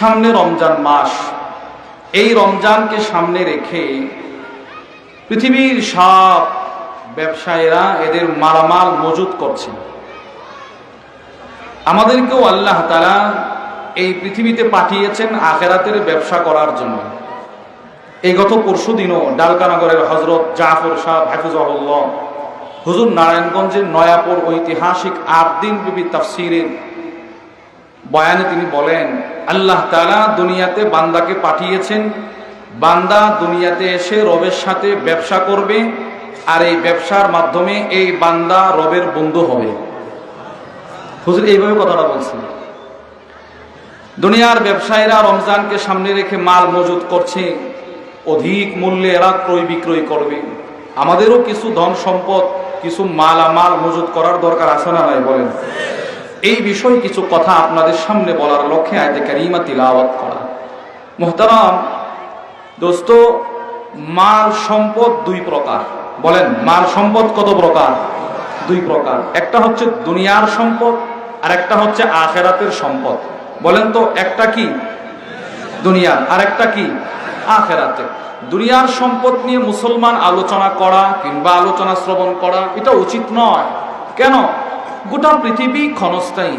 সামনে রমজান মাস, এই রমজানকে সামনে রেখে পৃথিবীর সব ব্যবসায়ীরা এদের মালামাল মজুত করছে। আমাদেরকেও আল্লাহ তাআলা এই পৃথিবীতে পাঠিয়েছেন আখিরাতের ব্যবসা করার জন্য। এই গত পরশু দিনও ডালকানগরের হযরত জাফর সাহেব হাফিজাহুল্লাহ হুজুর নারায়ণগঞ্জের নয়াপুর ঐতিহাসিক 8 দিন ব্যাপী তাফসীরের বয়ানে তিনি বলেন, আল্লাহ তাআলা দুনিয়াতে বান্দাকে পাঠিয়েছেন, বান্দা দুনিয়াতে এসে রবের সাথে ব্যবসা করবে, আর এই ব্যবসার মাধ্যমে এই বান্দা রবের বন্ধু হবে। হুজুর এইভাবে কথাটা বলছেন। দুনিয়ার ব্যবসায়ীরা রমজানকে সামনে রেখে মাল মজুত করছে, অধিক মূল্যে এরা ক্রয় বিক্রয় করবে। আমাদেরও কিছু ধন সম্পদ, কিছু মালামাল মজুত করার দরকার আছে না নাই বলেন? এই বিষয়ে কিছু কথা আপনাদের সামনে বলার লক্ষ্যে আয়াতে কারিমা তিলাওয়াত করা। মুহতারাম দোস্ত, মাল সম্পদ দুই প্রকার। বলেন, মাল সম্পদ কত প্রকার? দুই প্রকার। একটা হচ্ছে দুনিয়ার সম্পদ, আর একটা হচ্ছে আখিরাতের সম্পদ। বলেন তো, একটা কি দুনিয়ার, আর একটা কি আখিরাতের। দুনিয়ার সম্পদ নিয়ে মুসলমান আলোচনা করা কিংবা আলোচনা শ্রবণ করা এটা উচিত নয়। কেন? গোটা পৃথিবী ক্ষণস্থায়ী।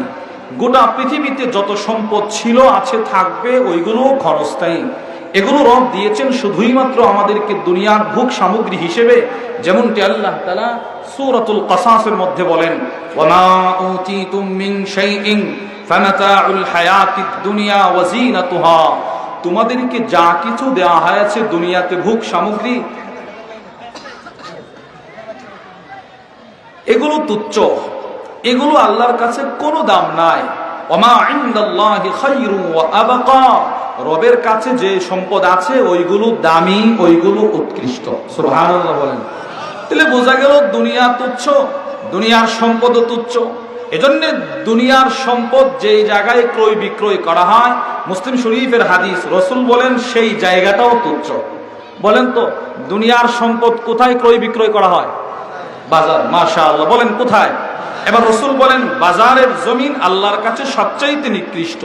গোটা পৃথিবীতে যত সম্পদ ছিল, আছে, থাকবে, ওইগুলো ক্ষণস্থায়ী। এগুলো রব দিয়েছেন শুধুই মাত্র আমাদেরকে দুনিয়ার ভোগ সামগ্রী হিসেবে। যেমনটি আল্লাহ তাআলা সূরাতুল কাসাসের মধ্যে বলেন, ওয়ামা উতিতুম মিন শাইইন ফামাতাউল হায়াতিদ দুনিয়া ওয়া যিনাতুহা। তোমাদেরকে যা কিছু দেওয়া হয়েছে দুনিয়াতে ভোগ সামগ্রী, এগুলো তুচ্ছ, এগুলো আল্লাহর কাছে কোনো দাম নাই। ওমা ইনদাল্লাহি খায়রুন ওয়া আবকা। রবের কাছে যে সম্পদ আছে ওইগুলো দামি, ওইগুলো উৎকৃষ্ট। সুবহানাল্লাহ বলেন। তাহলে বোঝা গেল দুনিয়া তুচ্ছ, দুনিয়ার সম্পদও তুচ্ছ। এজন্য দুনিয়ার সম্পদ যেই জায়গায় ক্রয় বিক্রয় করা হয়, মুসলিম শরীফের হাদিস, রাসূল বলেন সেই জায়গাটাও তুচ্ছ। বলেন তো, দুনিয়ার সম্পদ কোথায় ক্রয় বিক্রয় করা হয়? বাজার। মাশাআল্লাহ, বলেন কোথায়? এবার রাসূল বলেন বাজারের জমিন আল্লাহর কাছে সবচাইতে নিকৃষ্ট,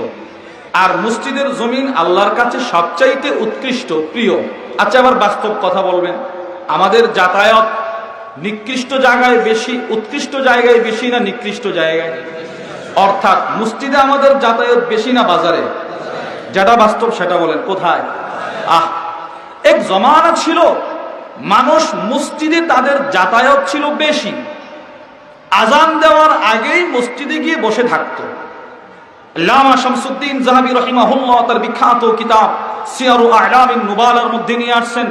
আর মসজিদের জমিন আল্লাহর কাছে সবচাইতে উৎকৃষ্ট, প্রিয়। আচ্ছা, এবার বাস্তব কথা বলবেন, আমাদের যাতায়াত নিকৃষ্ট জায়গায় বেশি, উৎকৃষ্ট জায়গায় বেশি, না নিকৃষ্ট জায়গায়? অর্থাৎ মসজিদে আমাদের যাতায়াত বেশি না বাজারে? যেটা বাস্তব সেটা বলেন, কোথায়? এক জমানা ছিল মানুষ মসজিদে তাদের যাতায়াত ছিল বেশি। আজান দেওয়ার আগেই মসজিদে গিয়ে বসে থাকতো। আল্লামা শামসুদ্দিন যাহাবী রাহিমাহুল্লাহ তার বিখ্যাত কিতাব সিয়ারু আ'লামিন নুবালার মধ্যে নিয়ে আসছেন,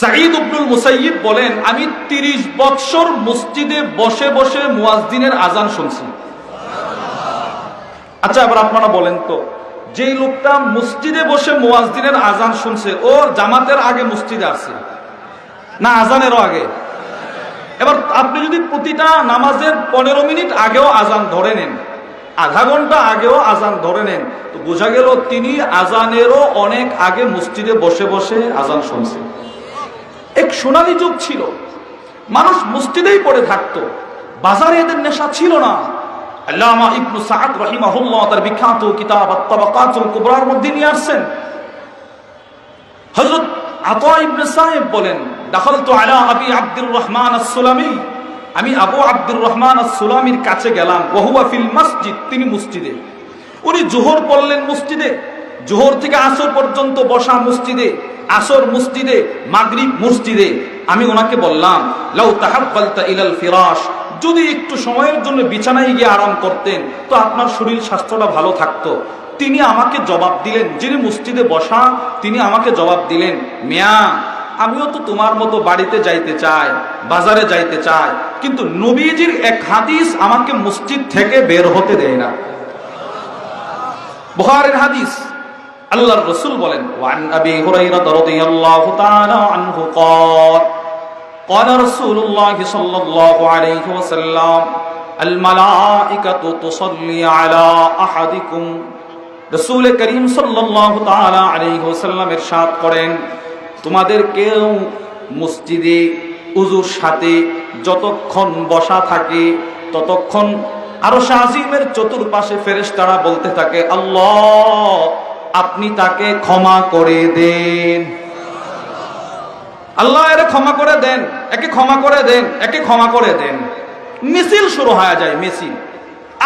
সাঈদ ইবনুল মুসাইয়িব বলেন, আমি 30 বছর মসজিদে বসে বসে মুয়াজ্জিনের আজান শুনছি। আচ্ছা, এবার আপনারা বলেন তো, যেই লোকটা মসজিদে বসে মুয়াজ্জিনের আজান শুনছে, ও জামাতের আগে মসজিদে আসছে না আজানেরও আগে? এবার আপনি যদি প্রতিটা নামাজের 15 মিনিট আগেও আজান ধরে নেন, আধা ঘন্টা আগেও আজান ধরে নেন, তো বোঝা গেল তিনি আজানেরও অনেক আগে মসজিদে বসে বসে আজান শুনছে। এক সোনালী যুগ ছিল, মানুষ মসজিদেই পড়ে থাকতো, বাজারে এদের নেশা ছিল না। আল্লামা ইবনে সাদ রাহিমাহুল্লাহ তার বিখ্যাত কিতাব আত-তাবাকাতুল কুবরার মধ্যে নিয়ে আসছেন, হযরত আতা ইবনে সাইব বলেন, দাখালতু আলা আবি আব্দুর রহমান আস-সুলামি, আমি আবু আব্দুর রহমান আস-সুলামির কাছে গেলাম, ওয়া হুয়া ফিল মসজিদ, তিনি মসজিদে। উনি জোহর পড়লেন মসজিদে, জোহর থেকে আসর পর্যন্ত বসা মসজিদে, আসর মসজিদে, মাগরিব মসজিদে। আমি ওনাকে বললাম, লাউ তাহাক্কালতা ইলাল ফিরাশ, যদি একটু সময়ের জন্য বিছানায় গিয়ে আরাম করতেন তো আপনার শরীর স্বাস্থ্যটা ভালো থাকতো। তিনি আমাকে জবাব দিলেন, যিনি মসজিদে বসা তিনি আমাকে জবাব দিলেন, মিয়া আমিও তো তোমার মতো বাড়িতে যাইতে চাই, বাজারে যাইতে চাই, কিন্তু নবীজির এক হাদিস আমাকে মসজিদ থেকে বের হতে দেয় না। বুখারীর হাদিস, আল্লাহর রাসূল বলেন, ওয়ান আবি হুরায়রা রাদিয়াল্লাহু তাআলা আনহু ক্বাল ক্বালা রাসূলুল্লাহ সাল্লাল্লাহু আলাইহি ওয়াসাল্লাম আল মালাইকাতু তুসাল্লি আলা আহাদিকুম। রাসূল করিম সাল্লাল্লাহু তাআলা আলাইহি ওয়াসাল্লাম ইরশাদ করেন, তোমাদের কেউ মসজিদে ওযুর সাথে যতক্ষণ বসা থাকে ততক্ষণ আরশ আজিমের চতুর্পাশে ফেরেশতারা বলতে থাকে, আল্লাহ আপনি তাকে ক্ষমা করে দেন। আল্লাহ এর ক্ষমা করে দেন, একে ক্ষমা করে দেন, একে ক্ষমা করে দেন। মিছিল শুরু হয়ে যায়, মিছিল।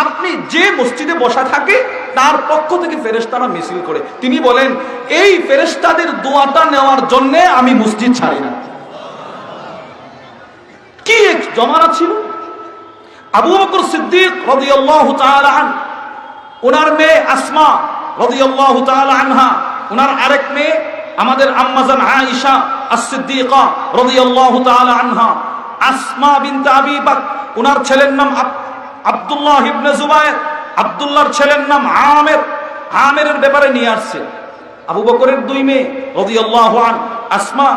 আপনি যে মসজিদে বসা থাকে তার পক্ষ থেকে ফেরেশতারা মিছিল করে। তিনি বলেন, এই ফেরেশতাদের দোয়াটা নেওয়ার জন্য আমি মসজিদ ছাড়ি না। কি এক জমানা ছিল। আবু বকর সিদ্দিক রাদিয়াল্লাহু তাআলা আনহু, ওনার মেয়ে আসমা রাদিয়াল্লাহু তাআলা আনহা, ওনার আরেক মেয়ে আমাদের আম্মাজান আয়েশা আস-সিদ্দিকা রাদিয়াল্লাহু তাআলা আনহা, আসমা বিনতে আবি বকর, ওনার ছেলের নাম আব্দুল্লাহ ইবনে জুবায়ের, আব্দুল্লাহর ছেলের নাম আমের। আমেরের ব্যাপারে নিয়ে আসছে আবু বকরের দুই মেয়ে রাদিয়াল্লাহু আনহা, আসমা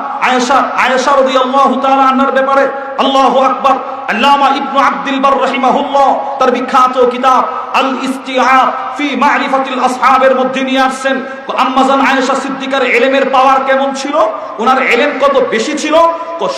আয়েশা রাদিয়াল্লাহু তাআলা আনহার ব্যাপারে আল্লাহু আকবার। আল্লামা ইবনে আব্দুল বার রাহিমাহুল্লাহ তার বিখ্যাত কিতাব আল ইস্তিআব ফি মারিফাতিল আসহাবের মধ্যে নিয়ে আসছেন আম্মাজান আয়েশা সিদ্দিকার ইলমের পাওয়ার কেমন ছিল, ওনার ইলম কত বেশি ছিল।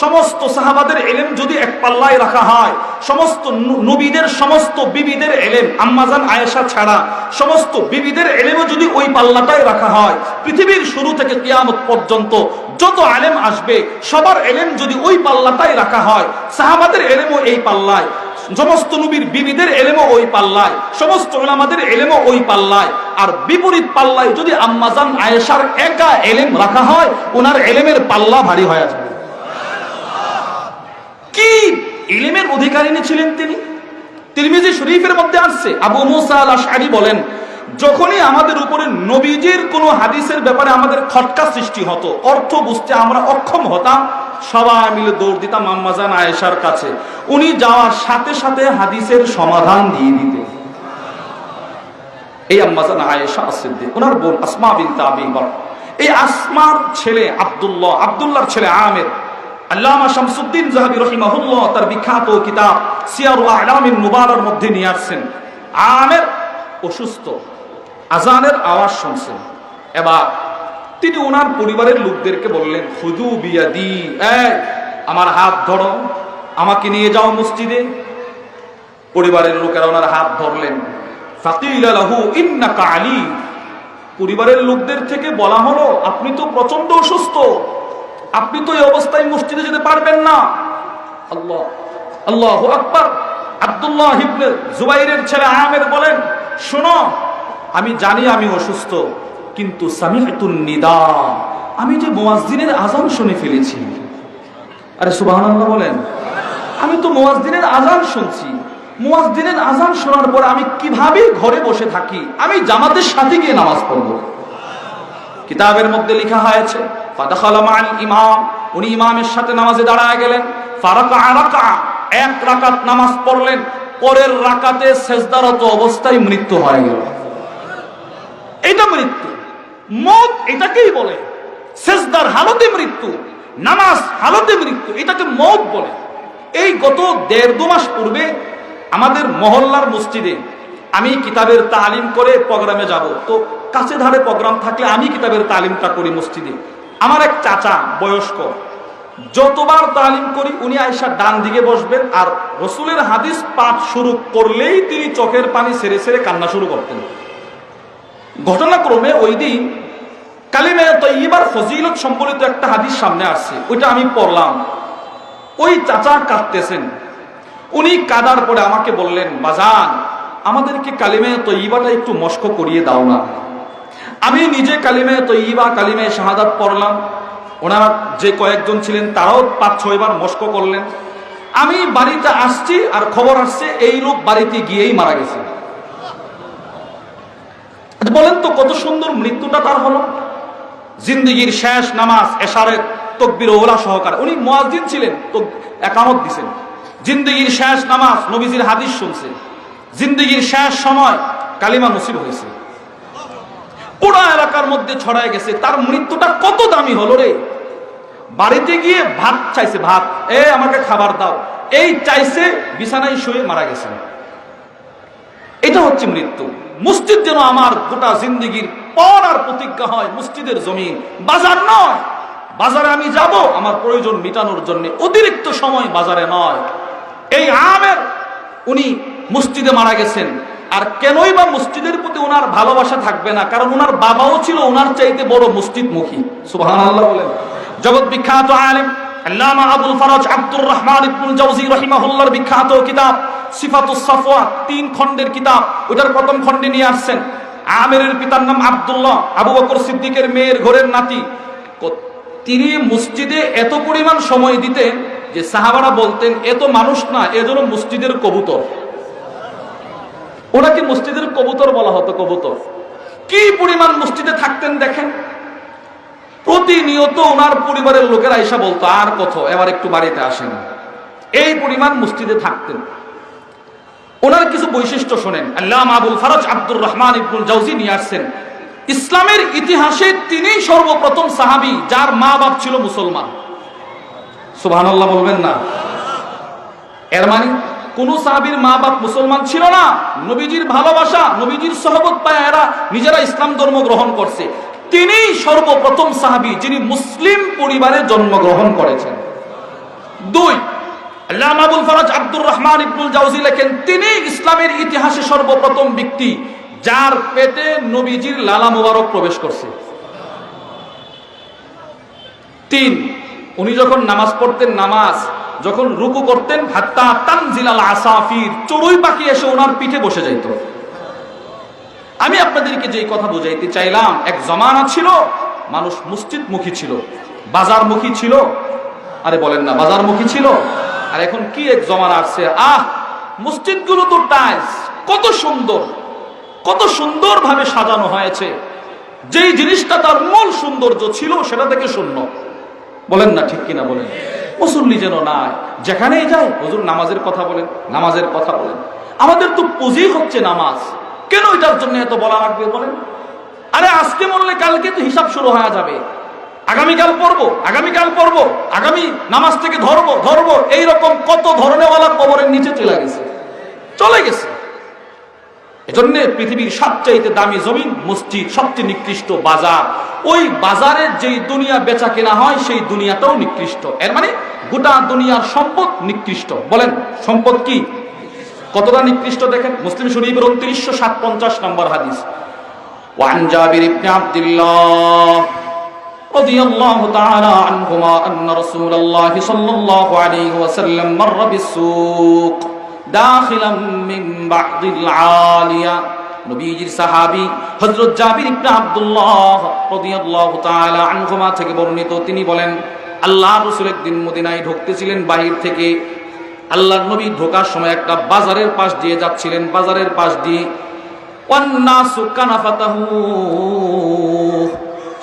সমস্ত সাহাবাদের ইলম যদি এক পাল্লায় রাখা হয়, সমস্ত নবীদের সমস্ত বিবিদের ইলম আম্মাজান আয়েশা ছাড়া সমস্ত বিবিদের ইলমও যদি ওই পাল্লাটায় রাখা হয়, পৃথিবীর শুরু থেকে কিয়ামত পর্যন্ত যত আলেম আসবে সবার ইলম যদি ওই পাল্লাটায় রাখা হয়, সাহাবাদের ইলমও এই পাল্লায়, সমস্ত নবীর বিবিদের ইলমও ওই পাল্লায়, সমস্ত উলামাদের ইলমও ওই পাল্লায়, আর বিপরীত পাল্লায় যদি আম্মাজান আয়েশার একা ইলম রাখা হয়, ওনার ইলমের পাল্লা ভারী হয়ে যাবে। কি ইলমের অধিকারিণী ছিলেন তিনি। তিরমিজি শরীফের মধ্যে আসছে আবু মুসা আল আশআরী বলেন, যখনই আমাদের উপরে নবীজির কোনো হাদিসের ব্যাপারে আমাদের খটকা সৃষ্টি হতো, অর্থ বুঝতে আমরা অক্ষম হতাম, সবাই মিলে দৌড় দিতাম আম্মাজান আয়েশার কাছে। উনি যাওয়ার সাথে সাথে হাদিসের সমাধান দিয়ে দিতেন। এই আম্মাজান আয়েশা সিদ্দিক, ওনার বোন আসমা বিনতে আবি বকর, এই আসমার ছেলে আব্দুল্লাহ, আব্দুল্লাহর ছেলে আমের। আল্লামা শামসুদ্দিন যাহাবী রাহিমাহুল্লাহ তার বিখ্যাত কিতাব সিয়ারু আ'লামিন নুবালার মধ্যে নিয়ে আসছেন, আমের অসুস্থ, আজানের আওয়াজ শুনছেন। এবার তিনি ওনার পরিবারের লোকদেরকে বললেন, খুযু বিয়াদি, এই আমার হাত ধরো, আমাকে নিয়ে যাও মসজিদে। পরিবারের লোকেরা ওনার হাত ধরলেন। ফাকিলা লাহু ইন্নাকা আলী, পরিবারের লোকদের থেকে বলা হলো, আপনি তো প্রচন্ড অসুস্থ, আপনি তো এই অবস্থায় মসজিদে যেতে পারবেন না। আল্লাহ আল্লাহু আকবার। আব্দুল্লাহ ইবনে জুবাইরের ছেলে আমের বলেন, শোনো, আমি জানি আমি অসুস্থ, কিন্তু সামি'তুন নিদা, আমি যে মুয়াজ্জিনের আযান শুনে ফেলেছি। আরে সুবহানাল্লাহ বলেন। আমি তো মুয়াজ্জিনের আযান শুনছি, মুয়াজ্জিনের আযান শোনার পর আমি কিভাবে ঘরে বসে থাকি, আমি জামাতের সাথে গিয়ে নামাজ পড়ব। কিতাবের মধ্যে লেখা হয়েছে, ফাদাখালা মা'আল ইমাম, উনি ইমামের সাথে নামাজে দাঁড়ায় গেলেন। ফারাকা রাকা, এক রাকাত নামাজ পড়লেন, পরের রাকাতে সেজদারত অবস্থায় মৃত্যু হয়ে গেল। এটা মৃত্যু, মত এটাকেই বলে। সেজদার হালতে মৃত্যু, নামাজ হালতে মৃত্যু, এটাকে মত বলে। এই গত 1.5-2 মাস পূর্বে আমাদের মহল্লার মসজিদে আমি কিতাবের তালিম করে প্রোগ্রামে যাব, তো কাছে ধারে প্রোগ্রাম থাকলে আমি কিতাবের তালিমটা করি মসজিদে। আমার এক চাচা বয়স্ক, যতবার তালিম করি উনি আয়েশা ডান দিকে বসবেন, আর রসুলের হাদিস পাঠ শুরু করলেই তিনি চোখের পানি ছেড়ে ছেড়ে কান্না শুরু করতেন। ঘটনাক্রমে ওই দিন কালিমা তাইয়্যিবার ফজিলত সম্বলিত একটা হাদিস সামনে আসছে, ওইটা আমি পড়লাম। ওই চাচা কাঁদতেছেন। উনি কাঁদার পরে আমাকে বললেন, বাজান, আমাদেরকে কালিমা তাইয়্যিবাটা একটু মশক করিয়ে দাও না। আমি নিজে কালিমা তাইয়্যিবা, কালিমা শাহাদাত পড়লাম। ওনারা যে কয়েকজন ছিলেন তারাও 5-6 বার মশক করলেন। আমি বাড়িতে আসছি আর খবর আসছে এই লোক বাড়িতে গিয়েই মারা গেছে। বলেন তো কত সুন্দর মৃত্যুটা তার হলো। জিন্দেগির শেষ নামাজ এশারের তাকবীর ওলা সহকারে, উনি মুয়াজ্জিন ছিলেন, তো একামত দিছেন। জিন্দেগির শেষ নামাজ, নবীজির হাদিস শুনছে। জিন্দেগির শেষ সময় কালিমা নসিব হয়েছে, পুরো এলাকার মধ্যে ছড়ায় গেছে। তার মৃত্যুটা কত দামি হলো রে। বাড়িতে গিয়ে ভাত চাইছে, ভাত, আমাকে খাবার দাও, এই চাইছে, বিছানায় শুয়ে মারা গেছে। এটা হচ্ছে মৃত্যু। মসজিদ যেন আমার গোটা জিন্দেগির পর আর প্রতিজ্ঞা হয়, মসজিদের জমিন, বাজার নয়। বাজারে আমি যাব আমার প্রয়োজন মিটানোর জন্য, অতিরিক্ত সময় বাজারে নয়। এই আমের উনি মসজিদে মারা গেছেন। আর কেনই বা মসজিদের প্রতি ওনার ভালোবাসা থাকবে না? কারণ ওনার বাবাও ছিল ওনার চাইতে বড় মসজিদমুখী। সুবহানাল্লাহ বলেন। জগৎ বিখ্যাত আলেম আল্লামা আবুল ফরজ আব্দুর রহমান ইবনুল জাওজি রাহিমাহুল্লাহর বিখ্যাত কিতাব সিফাতুস সাফওয়াত, 3 খণ্ডের কিতাব। ওটার প্রথম খণ্ডে নিয়ে আসছেন আমিরের পিতার নাম আব্দুল্লাহ, আবু বকর সিদ্দিকের মেয়ের ঘরের নাতি। তিনি মসজিদে এত পরিমাণ সময় দিতেন যে সাহাবারা বলতেন এত মানুষ না, এজন্য মসজিদের কবুতর। ওনাকে মসজিদের কবুতর বলা হতো। কবুতর কি পরিমাণ মসজিদে থাকতেন দেখেন। প্রতিনিয়ত ওনার পরিবারের লোকেরা এসে বলতো আর কত, এবার একটু বাড়িতে আসেন। এই পরিমাণ মসজিদে থাকতেন। ওনার কিছু বৈশিষ্ট্য শোনেন। আল্লামা আবুল ফরজ আব্দুর রহমান ইবনুল জাওজি নিয়ে আসছেন ইসলামের ইতিহাসে তিনিই সর্বপ্রথম সাহাবী যার মা বাপ ছিল মুসলমান। সুবহানাল্লাহ বলবেন না? এর মানে কোন সাহাবীর মা বাপ মুসলমান ছিল না, নবীজির ভালোবাসা নবীজির সহবত পায় এরা নিজেরা ইসলাম ধর্ম গ্রহণ করছে। তিনিই সর্বপ্রথম সাহাবী যিনি মুসলিম পরিবারে জন্মগ্রহণ করেছেন। 2, আল্লামা আবুল ফরজ আব্দুর রহমান ইবনুল জাওজি লেখেন তিনি ইসলামের ইতিহাসে সর্বপ্রথম ব্যক্তি যার পেটে নবীজির লালা মোবারক প্রবেশ করছে। 3, উনি যখন নামাজ পড়তেন, নামাজ যখন রুকু করতেন, হাত্তা তানজিলাল আসাফির, চড়ুই পাখি এসে ওনার পিঠে বসে যাইত। আমি আপনাদেরকে যে কথা বুঝাইতে চাইলাম, এক জমানা ছিল মানুষ মসজিদমুখী ছিল, বাজারমুখী ছিল। আরে বলেন না, বাজারমুখী ছিল। আর এখন কি এক জমানা আসছে, মসজিদগুলো তো টাইলস, কত সুন্দর, কত সুন্দরভাবে সাজানো হয়েছে। যেই জিনিসটা তার মূল সৌন্দর্য ছিল সেটা থেকে শূন্য। বলেন না ঠিক কিনা বলেন? মুসল্লি যেন নাই, যেখানেই যায় হুজুর নামাজের কথা বলেন, নামাজের কথা বলেন। আমাদের তো পুঁজি হচ্ছে নামাজ, কেন এটার জন্য এত বলা লাগবে বলেন? আরে আজকে মরলে কালকে তো হিসাব শুরু হয়ে যাবে। আগামীকাল পড়বো, আগামীকাল পড়বো, আগামী নামাজ থেকে ধরবো, এইরকম কত ধরনেওয়ালা কবরের নিচে চলে গেছে। এজন্য পৃথিবীর সবচাইতে দামি জমিন মসজিদ, সবচেয়ে নিকৃষ্ট বাজার। ওই বাজারে যেই দুনিয়া বেচা কেনা হয় সেই দুনিয়াটাও নিকৃষ্ট। এর মানে গোটা দুনিয়ার সম্পদ নিকৃষ্ট। বলেন সম্পদ কি কতটা নিকৃষ্ট দেখেন। মুসলিম শরীফের 2957 নম্বর হাদিস। ওয়ান জাবির ইবনে আব্দুল্লাহ রাদিয়াল্লাহু তাআলা আনহুমা আন্না রাসূলুল্লাহ সাল্লাল্লাহু আলাইহি ওয়াসাল্লাম মাররা বিস-সুক দাখিলাম মিন বা'দিল আলিয়া। নবীজির সাহাবী হযরত জাবির ইবনে আব্দুল্লাহ রাদিয়াল্লাহু তাআলা আনহুমা থেকে বর্ণিত, তিনি বলেন আল্লাহর রাসূল একদিন মদিনায় ঢুকতেছিলেন বাহির থেকে। আল্লাহর নবী ঢোকার সময় একটা বাজারের পাশ দিয়ে যাচ্ছিলেন, বাজারের পাশ দিয়ে। ওয়ান্নাসু কানাফাতাহু,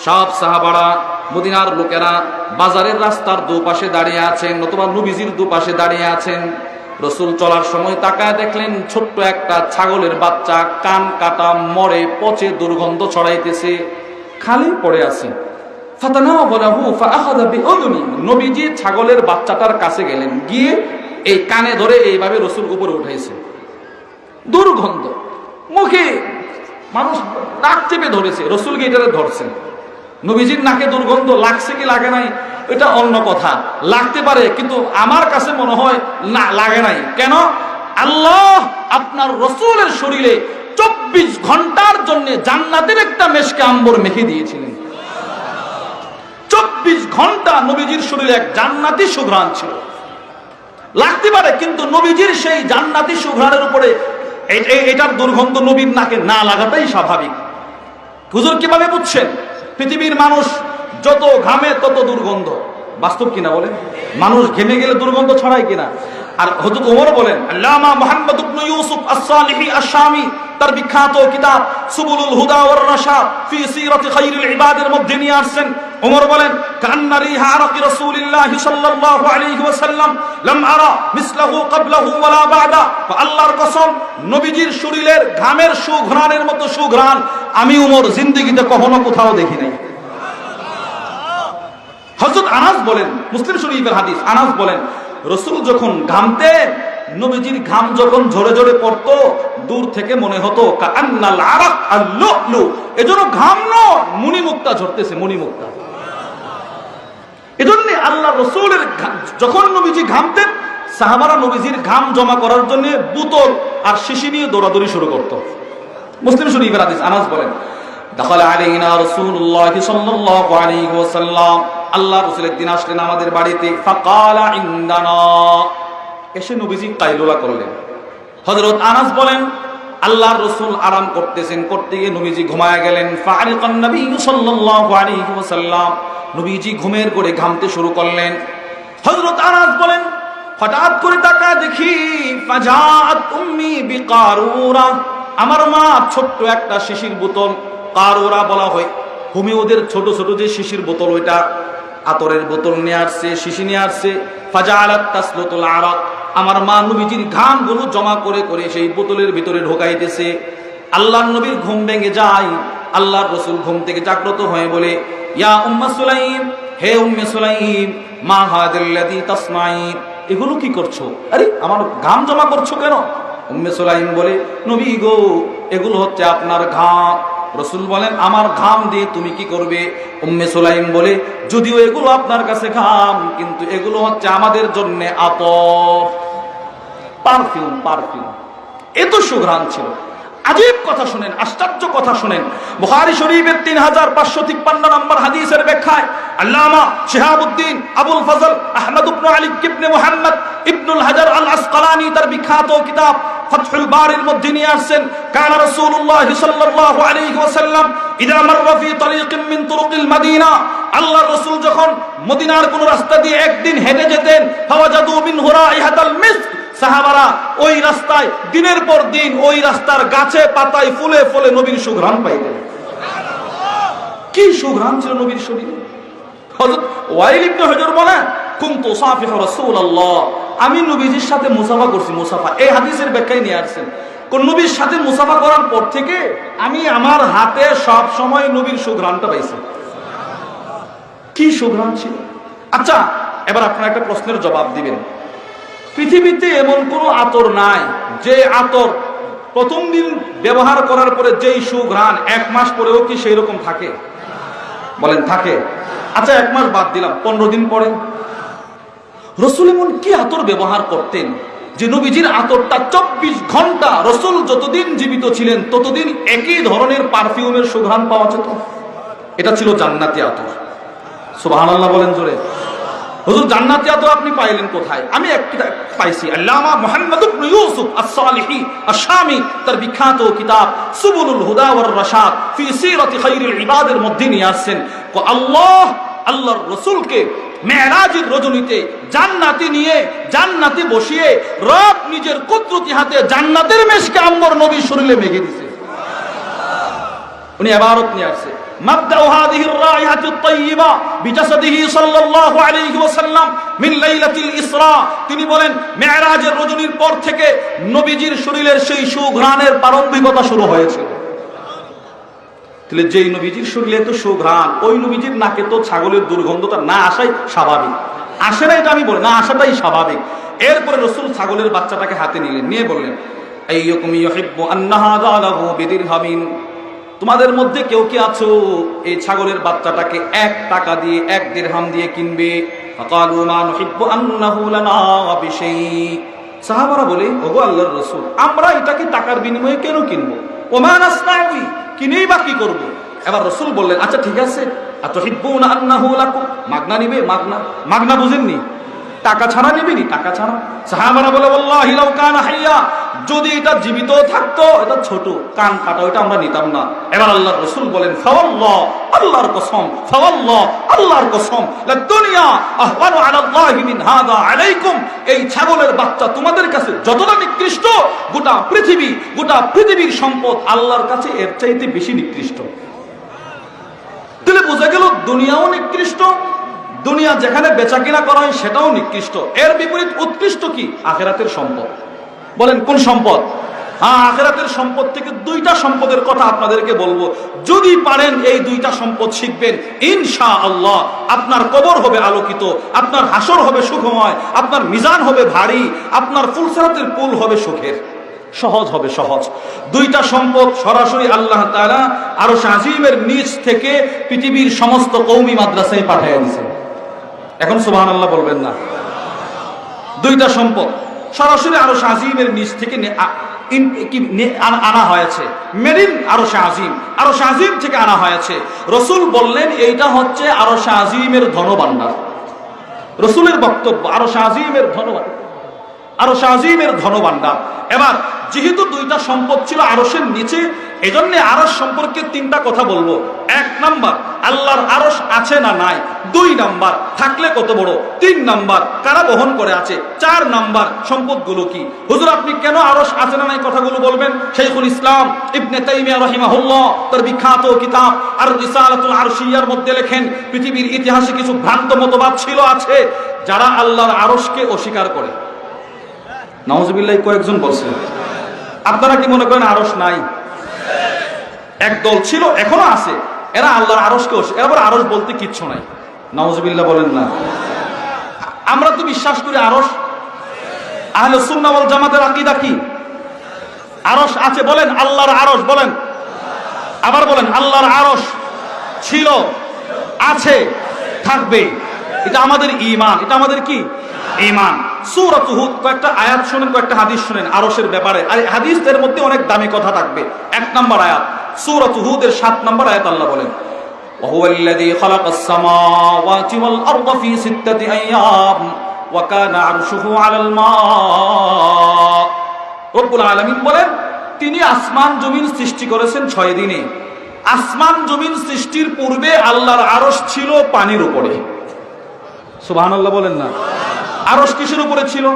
সব সাহাবারা মদিনার লোকেরা বাজারের রাস্তার দুপাশে দাঁড়িয়ে আছেন, নতুবা নবীজির দুপাশে দাঁড়িয়ে আছেন। রসুল চলার সময় তাকায় দেখলেন ছোট্ট একটা ছাগলের বাচ্চা, কান কাটা, মরে পচে দুর্গন্ধ ছড়াইতেছে, খালি পড়ে আছে। নবীজি ছাগলের বাচ্চাটার কাছে গেলেন, গিয়ে এই কানে ধরে এইভাবে রসুল উপরে উঠাইছে। দুর্গন্ধ, মুখে মানুষ নাক চেপে ধরেছে, রসুল গিয়ে এটারে ধরছেন। নবীজির নাকে দুর্গন্ধ লাগছে কি লাগে নাই এটা অন্য কথা, লাগতে পারে, কিন্তু আমার কাছে মনে হয় না লাগে নাই। কেন? আল্লাহ আপনার রসুলের শরীরে 24 ঘন্টার জন্য জান্নাতের একটা মেশকে আম্বর মেখে দিয়েছিলেন। 24 ঘন্টা নবীজির শরীরে এক জান্নাতি সুঘ্রাণ ছিল। লাগতে পারে, কিন্তু নবীজির সেই জান্নাতি সুঘ্রাণের উপরে এটার দুর্গন্ধ নবীর নাকে না লাগাটাই স্বাভাবিক। হুজুর কিভাবে বুঝছেন? পৃথিবীর মানুষ যত ঘামে তত দুর্গন্ধ। বাস্তব কিনা বলেন? মানুষ ঘেমে গেলে দুর্গন্ধ ছড়ায় কিনা? আর হযরত ওমর বলেন, আল্লামা মুহাম্মদ ইবনে ইউসুফ আস-সালিহি আশ-শামি তার বিখ্যাত কিতাব সুবুলুল হুদা ওয়ার রাশাদ ফি সিরাতি খায়রুল ইবাদের মধ্যে নিয়ে আসছেন। ওমর বলেন, কান্না রিহা আরাকি রাসূলিল্লাহ সাল্লাল্লাহু আলাইহি ওয়াসাল্লাম লাম আরা মিসলাহু ক্বাবলাহু ওয়ালা বা'দা। আল্লাহর কসম, নবীজির শরীরের ঘামের সুঘ্রাণের মতো সুঘ্রাণ আমি ওমর জিন্দেগিতে কখনো কোথাও দেখি নাই। হযরত আনাস বলেন, মুসলিম শরীফের হাদিস, আনাস বলেন রাসূল যখন ঘামতেন, নবীজির ঘাম যখন ঝরে ঝরে পড়তো, দূর থেকে মনে হতো কাআন্নাল আরাক আল-লু'লু, এজন্য ঘাম নয় মণিমুক্তা ঝরতেছে, মণিমুক্তা। এজন্য আল্লাহ রাসূলের যখন নবীজি ঘামতেন, সাহাবারা নবীজির ঘাম জমা করার জন্য বোতল আর শিশি নিয়ে দৌড়াদৌড়ি শুরু করত। মুসলিম শরীফের হাদিস, আনাস বলেন, দাখালা আলাইনা রাসূলুল্লাহ সাল্লাল্লাহু আলাইহি ওয়াসাল্লাম, আল্লাহ রাসূল একদিন আসলেন আমাদের বাড়িতে। ফাকালা ইনদানা, এসে নবীজি কাইলুলা করলেন। হযরত আনাস বলেন, আল্লাহর রাসূল আরাম করতেছেন, করতে গিয়ে নবীজি ঘুমায় গেলেন। ফাআরিকান নবী সাল্লাল্লাহু আলাইহি ওয়াসাল্লাম, নবীজি ঘুমের ঘোরে ঘামতে শুরু করলেন। হযরত আনাস বলেন, হঠাৎ করে তাকায় দেখি ফাজাআত উম্মি বিকারুরা, আমার মা ছোট্ট একটা শিশির বোতল, কারুরা বলা হয় হোমিওদের ছোট ছোট যে শিশির বোতল, ওইটা আতরের বোতল নিয়ে আসছে, শিশি নিয়ে আসছে। ফাজাআলাত তাসলুতুল আরাক, আমার মা নবীজির ঘামগুলো জমা করে করে সেই বোতলের ভিতরে ঢোকাইতেছে। আল্লাহর নবীর ঘুম ভেঙে যায়। আল্লাহর রাসূল ঘুম থেকে জাগ্রত হয়ে বলে, ইয়া উম্মে সুলাইম, হে উম্মে সুলাইম, মা হাদাল্লাযী তাসমাঈন, এগুলো কি করছো? আরে আমার ঘাম জমা করছো কেন? উম্মে সুলাইম বলে, নবী গো, এগুলো হচ্ছে আপনার ঘাম। রাসূল বলেন, আমার ঘাম দিয়ে তুমি কি করবে? উম্মে সুলাইম বলে, যদিও এগুলো আপনার কাছে ঘাম, কিন্তু এগুলো হচ্ছে আমাদের জন্য আতর, পারফিউম, পারফিউম। এত সুঘ্রাণ ছিল। আজীব কথা শুনেন, আশ্চর্য কথা শুনেন। বুখারী শরীফের 3553 নম্বর হাদিসের ব্যাখ্যায় আল্লামা শিহাবুদ্দিন আবুল ফজল আহমদ ইবনে আলী ইবনে মুহাম্মদ ইবনুল হাজার আল আসকালানী তার বিখ্যাত কিতাব ফাতহুল বারির মধ্যে নিয়ে আসছেন, কানা রাসূলুল্লাহ সাল্লাল্লাহু আলাইহি ওয়াসাল্লাম ইযা মাররা ফি তরিকিন মিন তুরুকিল মদিনা, আল্লাহর রাসূল যখন মদিনার কোন রাস্তা দিয়ে একদিন হেঁটে যেতেন, ফাওয়াজাদু মিনহু রাইহাতাল মিস্ক, সাহাবারা ওই রাস্তায় দিনের পর দিন ওই রাস্তার গাছে পাতায় ফুলে ফুলে নবীর সুঘ্রাণ পাইতেন। কি সুঘ্রাণ ছিল নবীর শরীরে। হযরত ওয়াইল ইবনে হুজর বলেন, কুনতু সাফিহু রাসূলুল্লাহ, আমি নবীজির সাথে মুসাফা করছি। মুসাফা এই হাদিসের ব্যাখ্যায় নিয়ে আসছেন, কোন নবীর সাথে মুসাফা করার পর থেকে আমি আমার হাতে সব সময় নবীর সুঘ্রাণটা পাইছি। কি সুঘ্রাণ ছিল। আচ্ছা, এবার আপনারা একটা প্রশ্নের জবাব দিবেন। পৃথিবীতে এমন কোনো আতর নাই যে আতর প্রথম দিন ব্যবহার করার পরে যেই সুঘ্রাণ 1 মাস পরেও কি সেই রকম থাকে? বলেন থাকে? আচ্ছা, 1 মাস বাদ দিলাম, 15 দিন পরে রাসূল এমন কি আতর ব্যবহার করতেন যে নবীজির আতরটা 24 ঘন্টা, রাসূল যতদিন জীবিত ছিলেন ততদিন একই ধরনের পারফিউমের সুঘ্রাণ পাওয়া যেত। এটা ছিল জান্নাতি আতর। সুবহানাল্লাহ বলেন জোরে। হুজুর, জান্নাতি আতর আপনি পাইলেন কোথায়? আমি একটা পাইছি। আল্লামা মুহাম্মদ ইবনে ইউসুফ আস-সালিহি আশ-শামি তার বিখ্যাত কিতাব সুবুলুল হুদা ওয়ার রাশাদ ফি সিরাতি খায়রিল ইবাদের মধ্যে নিয়ে আসছেন, আল্লাহর রাসূলকে মেরাজের রজনীতে জান্নাতে নিয়ে জান্নাতে বসিয়ে রব নিজের কুদরতি হাতে জান্নাতের মেশকে আম্বর নবীর শরীরে মেখে দিয়েছে। উনি ইবারত নিয়ে আসছে, মাবদাউ হাদিহির রাইহাতুত তাইয়্যিবা বিজাসাদিহি সাল্লাল্লাহু আলাইহি ওয়াসাল্লাম মিন লাইলাতিল ইসরা। তিনি বলেন, মেরাজের রজনীর পর থেকে নবীজির শরীরের সেই সুঘ্রাণের প্রারম্ভিকতা শুরু হয়েছিল। তাহলে যেই নবীজির শরীরে তো সুঘ্রাণ, ওই নবীজির নাকে তো ছাগলের দুর্গন্ধটা না আসাই স্বাভাবিক। আসে না এটা আমি বলি না, আসাটাই স্বাভাবিক। এরপরে রাসূল ছাগলের বাচ্চাটাকে হাতে নিলেন, নিয়ে বললেন, আইয়ুকুম ইউহিব্বু আন্না হাযা লাহু বিদিরহামিন, তোমাদের মধ্যে কেউ কি আছো এই ছাগলের বাচ্চাটাকে 1 টাকা দিয়ে 1 দিরহাম দিয়ে কিনবে? ফাকালু মা নুহিব্বু আন্নাহু লানা বিশাই। সাহাবারা বলে, ওগো আল্লাহর রাসূল, আমরা এটাকে টাকার বিনিময়ে কেন কিনবো? ওমা নাসনাউই, কিনেই বা কি করব? এবার রাসূল বললেন, আচ্ছা ঠিক আছে, আতুহিব্বুনা আন্নাহু লাকুম, মাগনা নিবে? মাগনা, মাগনা বুঝেননি? টাকা ছাড়া নিবেনি? টাকা ছাড়া। সাহাবারা বলে, ওয়াল্লাহি লাউ কানা হাইয়া, যদি এটা জীবিত থাকতো, এটা ছোট কান কাটা, ওইটা আমরা নিতাম না। এবার আল্লাহর রাসূল বলেন, ফাওয়াল্লাহ, আল্লাহর কসম, ফাওয়াল্লাহ, আল্লাহর কসম, লা দুনিয়া আহওয়ানু আলাল্লাহি মিন হাযা আলাইকুম, এই ছাগলের বাচ্চা তোমাদের কাছে যতটা নিকৃষ্ট, গোটা পৃথিবীর সম্পদ আল্লাহর কাছে এর চাইতে বেশি নিকৃষ্ট। তাহলে বোঝা গেল দুনিয়াও নিকৃষ্ট, দুনিয়া যেখানে বেচা কিনা করা হয় সেটাও নিকৃষ্ট। এর বিপরীত উৎকৃষ্ট কি? আখিরাতের সম্পদ। বলেন কোন সম্পদ? হ্যাঁ, আখিরাতের সম্পদ থেকে 2টা সম্পদের কথা আপনাদেরকে বলবো। যদি পারেন এই 2টা সম্পদ শিখবেন, ইনশাআল্লাহ আপনার কবর হবে আলোকিত, আপনার হাসর হবে সুখময়, আপনার মিজান হবে ভারী, আপনার ফুলসিরাতের পুল হবে সুখের, সহজ হবে, সহজ। 2টা সম্পদ সরাসরি আল্লাহ তাআলা আরশ আজিমের নিচ থেকে পৃথিবীর সমস্ত কওমি মাদ্রাসায় পাঠিয়ে দিয়েছেন। এখন সুবহানাল্লাহ বলবেন না? দুইটা সম্পদ সরাসরি আরশ আজিমের নিচ থেকে আনা হয়েছে, মেরিন আরশ আজিম, আরশ আজিম থেকে আনা হয়েছে। রসুল বললেন এইটা হচ্ছে আরশ আজিমের ধনভাণ্ডার। রসুলের বক্তব্য আরশ আজিমের ধনভাণ্ডার, আরশ আজিমের ধনভাণ্ডার। এবার যেহেতু দুইটা সম্পদ ছিল আরশের নিচে, এজন্য আরশ সম্পর্কে তিনটা কথা বলবো। এক নাম্বার, আল্লাহর আরশ আছে না নাই। দুই নাম্বার, থাকলে কত বড়। তিন নাম্বার, কারা বহন করে আছে। চার নাম্বার, সম্পদগুলো কি। হুজুর আপনি কেন আরশ আছে না নাই কথাগুলো বলবেন? শাইখুল ইসলাম ইবনে তাইমিয়া রাহিমাহুল্লাহ তার বিখ্যাত কিতাব আর রিসালাতুল আরশিয়ার মধ্যে লেখেন, পৃথিবীর ইতিহাসে কিছু ভ্রান্ত মতবাদ ছিল আছে যারা আল্লাহর আরশকে অস্বীকার করে। নাউজুবিল্লাহ, কয়েকজন বলছে। আপনারা কি মনে করেন আরশ নাই? একদল ছিল, এখনো আছে, এরা আল্লাহর আরশকে এবার আরশ বলতে কিচ্ছু নাই। নাউজুবিল্লাহ বলেন না। আমরা তো বিশ্বাস করি আরশ। আহলে সুন্নাহ ওয়াল জামাতের আকীদা কি? আরশ আছে। বলেন আল্লাহর আরশ, বলেন, আবার বলেন আল্লাহর আরশ ছিল, আছে, থাকবে। এটা আমাদের ঈমান, এটা আমাদের কি ঈমান। সূরাত হুদ কয়েকটা আয়াত শুনেন, কয়েকটা হাদিস শুনেন আরশের ব্যাপারে। আর হাদিসের মধ্যে অনেক দামি কথা থাকবে। এক নাম্বার আয়াত সূরাত হুদের 7 নম্বর আয়াত, আল্লাহ বলেন ওয়াহুয়াল্লাযী খালাকাস সামাওয়াতি ওয়াল আরদা ফি সিত্তাতি আইয়াম ওয়া কানা আরশুহু আলাল মা। রব্বুল আলামিন বলেন তিনি আসমান জমিন সৃষ্টি করেছেন 6 দিনে। আসমান জমিন সৃষ্টির পূর্বে আল্লাহর আরশ ছিল পানির উপরে। সুবহানাল্লাহ বলেন না। আরশ কিসের উপরে ছিল?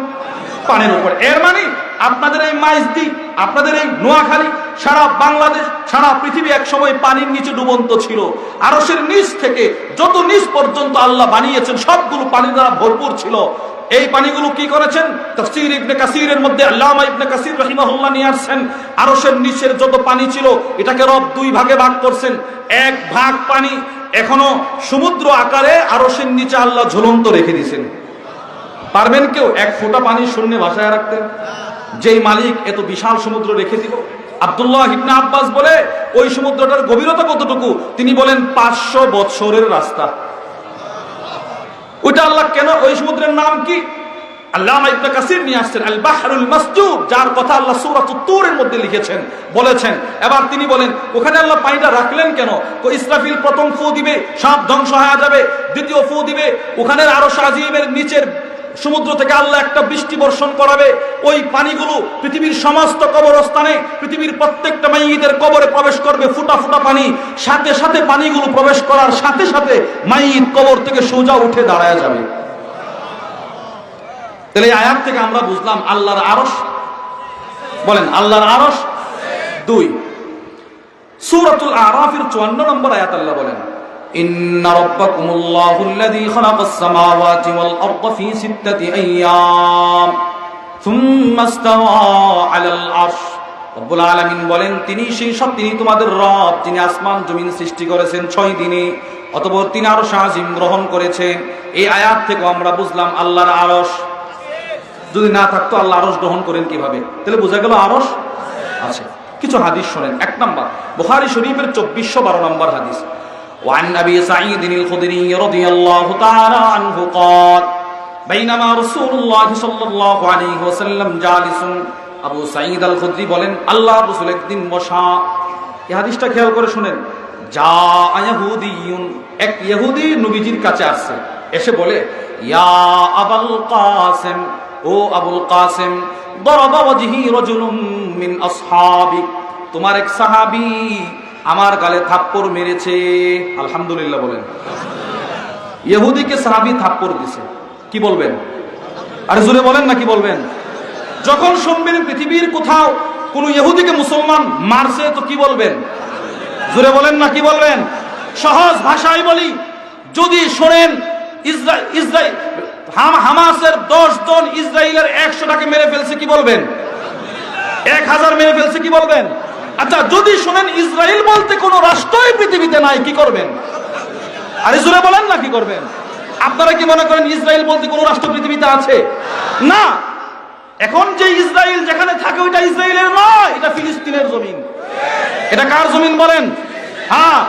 পানির উপরে। এর মানে আপনাদের এই মাইজদি, আপনাদের এই নোয়াখালী, সারা বাংলাদেশ, সারা পৃথিবী এক সময় পানির নিচে ডুবন্ত ছিল। আরশের নিচ থেকে যত নিচ পর্যন্ত আল্লাহ বানিয়েছেন সবগুলো পানি দ্বারা ভরপুর ছিল। এই পানিগুলো কি করেছেন? তাফসীর ইবনে কাসিরের মধ্যে আল্লামা ইবনে কাসির রাহিমাহুল্লাহ নিয়ে আসছেন, আরশের নিচের যত পানি ছিল এটাকে রব 2 ভাগে ভাগ করছেন। এক ভাগ পানি এখনো সমুদ্র আকারে আরশের নিচে আল্লাহ ঝুলন্ত রেখে দিয়েছেন। পারবেন কেউ 1 ফোঁটা পানি শূন্যে ভাসায় রাখতে? যেই মালিক এত বিশাল সমুদ্র রেখে দিল। আব্দুল্লাহ ইবনে আব্বাস বলে ওই সমুদ্রটার গভীরতা কতটুকু? তিনি বলেন 500 বছরের রাস্তা। ওইটা আল্লাহ কেন, ওই সমুদ্রের নাম কি? আল্লামা ইবনে কাসির নিয়ে আসছেন আল বাহরুল মাসজুর, যার কথা আল্লাহ সূরাতুত তুরের মধ্যে লিখেছেন, বলেছেন। এবার তিনি বলেন ওখানে আল্লাহ পানিটা রাখলেন কেন? ইসরাফিল প্রথম ফু দিবে, সব ধ্বংস হয়ে যাবে। দ্বিতীয় ফু দিবে, ওখানে আরশ আজিমের নিচের সমুদ্র থেকে আল্লাহ একটা বৃষ্টি বর্ষণ করাবে। ওই পানিগুলো পৃথিবীর সমস্ত কবরস্থানে, পৃথিবীর প্রত্যেকটা মাইয়িতের কবরে প্রবেশ করবে। ফুটা ফুটা পানি, সাথে সাথে পানিগুলো প্রবেশ করার সাথে সাথে মাইয়িত কবর থেকে সোজা উঠে দাঁড়ায় যাবে। তাহলে এই আয়াত থেকে আমরা বুঝলাম আল্লাহর আরশ, বলেন আল্লাহর আরশ। 2 সূরাতুল আরাফের 54 নম্বর আয়াত আল্লাহ বলেন ইন্না রাব্বাকুমুল্লাহুল্লাযী খালাকাস সামাওয়াতি ওয়াল আরদা ফি সিত্তাতি আইয়াম সুম্মা ইসতাওয়া আলাল আরশ। রব্বুল আলামিন বলেন তিনি তোমাদের রব, যিনি আসমান জমিন সৃষ্টি করেছেন 6 দিনে, অতঃপর তিনি আরশ আজিম গ্রহণ করেছেন। এই আয়াত থেকে আমরা বুঝলাম আল্লাহর আরশ। যদি না থাকতো আল্লাহ আরশ গ্রহণ করেন কিভাবে? তাহলে বোঝা গেল আরশ আছে। কিছু হাদিস শুনেন। 1 নাম্বার বুখারী শরীফের 2412 নম্বর হাদিস। وعن أبي سعيد الخدري رضي الله تعالى عنه قال بينما رسول الله صلى الله عليه وسلم جالس। আবু সাঈদ আল খুদরি বলেন আল্লাহ রাসূল একদিন বসা। এই হাদিসটা খেয়াল করে শুনেন। যা ইয়াহুদিয়ুন, এক ইহুদি নবীজির কাছে আসছে, এসে বলে ইয়া আবুল কাসিম, ও আবুল কাসিম, দরাবা ওয়াজহি রাজুলুম মিন আসহাবিক, তোমার এক সাহাবী আমার গালে থাপ্পড় মেরেছে। আলহামদুলিল্লাহ বলেন। ইহুদিকে সাহাবী থাপ্পড় দিয়েছে, কি বলবেন? আর জোরে বলেন না, কি বলবেন? যখন শুনবেন পৃথিবীর কোথাও কোন ইহুদিকে মুসলমান মারছে তো কি বলবেন? জোরে বলেন না, কি বলবেন? সহজ ভাষায় বলি, যদি শোনেন ইসরায়েল হামাসের 10 জন ইসরায়েলের 100টাকে মেরে ফেলছে, কি বলবেন? 1000 মেরে ফেলছে, কি বলবেন? আচ্ছা, যদি শোনেন ইসরায়েল বলতে কোন রাষ্ট্রই পৃথিবীতে নাই, কি করবেন? আরে জোরে বলেন না, কি করবেন? আপনারা কি মনে করেন ইসরায়েল বলতে কোন রাষ্ট্র পৃথিবীতে আছে? না। এখন যে ইসরায়েল যেখানে থাকে ওইটা ইসরায়েলের নয়, এটা ফিলিস্তিনের জমিন। এটা কার জমিন বলেন? হ্যাঁ,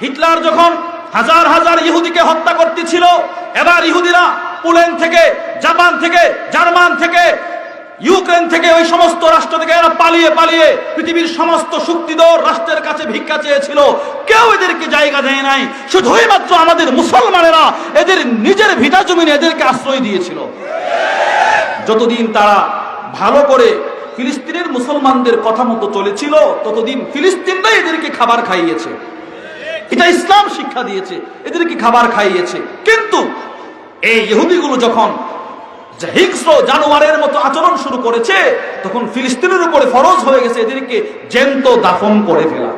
হিটলার যখন হাজার হাজার ইহুদিকে হত্যা করতেছিল, এবার ইহুদিরা পোল্যান্ড থেকে, জাপান থেকে, জার্মান থেকে, ইউক্রেন থেকে, ওই সমস্ত রাষ্ট্র থেকে এরা পালিয়ে পালিয়ে পৃথিবীর সমস্ত শক্তিধর রাষ্ট্রের কাছে ভিক্ষা চেয়েছিল, কেউ এদেরকে জায়গা দেয় নাই। শুধুই মাত্র আমাদের মুসলমানেরা এদের নিজের ভিটা জমিনে এদেরকে আশ্রয় দিয়েছিল। যতদিন তারা ভালো করে ফিলিস্তিনের মুসলমানদের কথা মতো চলেছিল, ততদিন ফিলিস্তিনরাই এদেরকে খাবার খাইয়েছে। এটা ইসলাম শিক্ষা দিয়েছে, এদেরকে খাবার খাইয়েছে। কিন্তু এই ইহুদিগুলো যখন হিংস্র জানোয়ারের মতো আচরণ শুরু করেছে, তখন ফিলিস্তিনের উপরে ফরজ হয়ে গেছে এদেরকে জ্যান্ত দাফন করে ফেলা।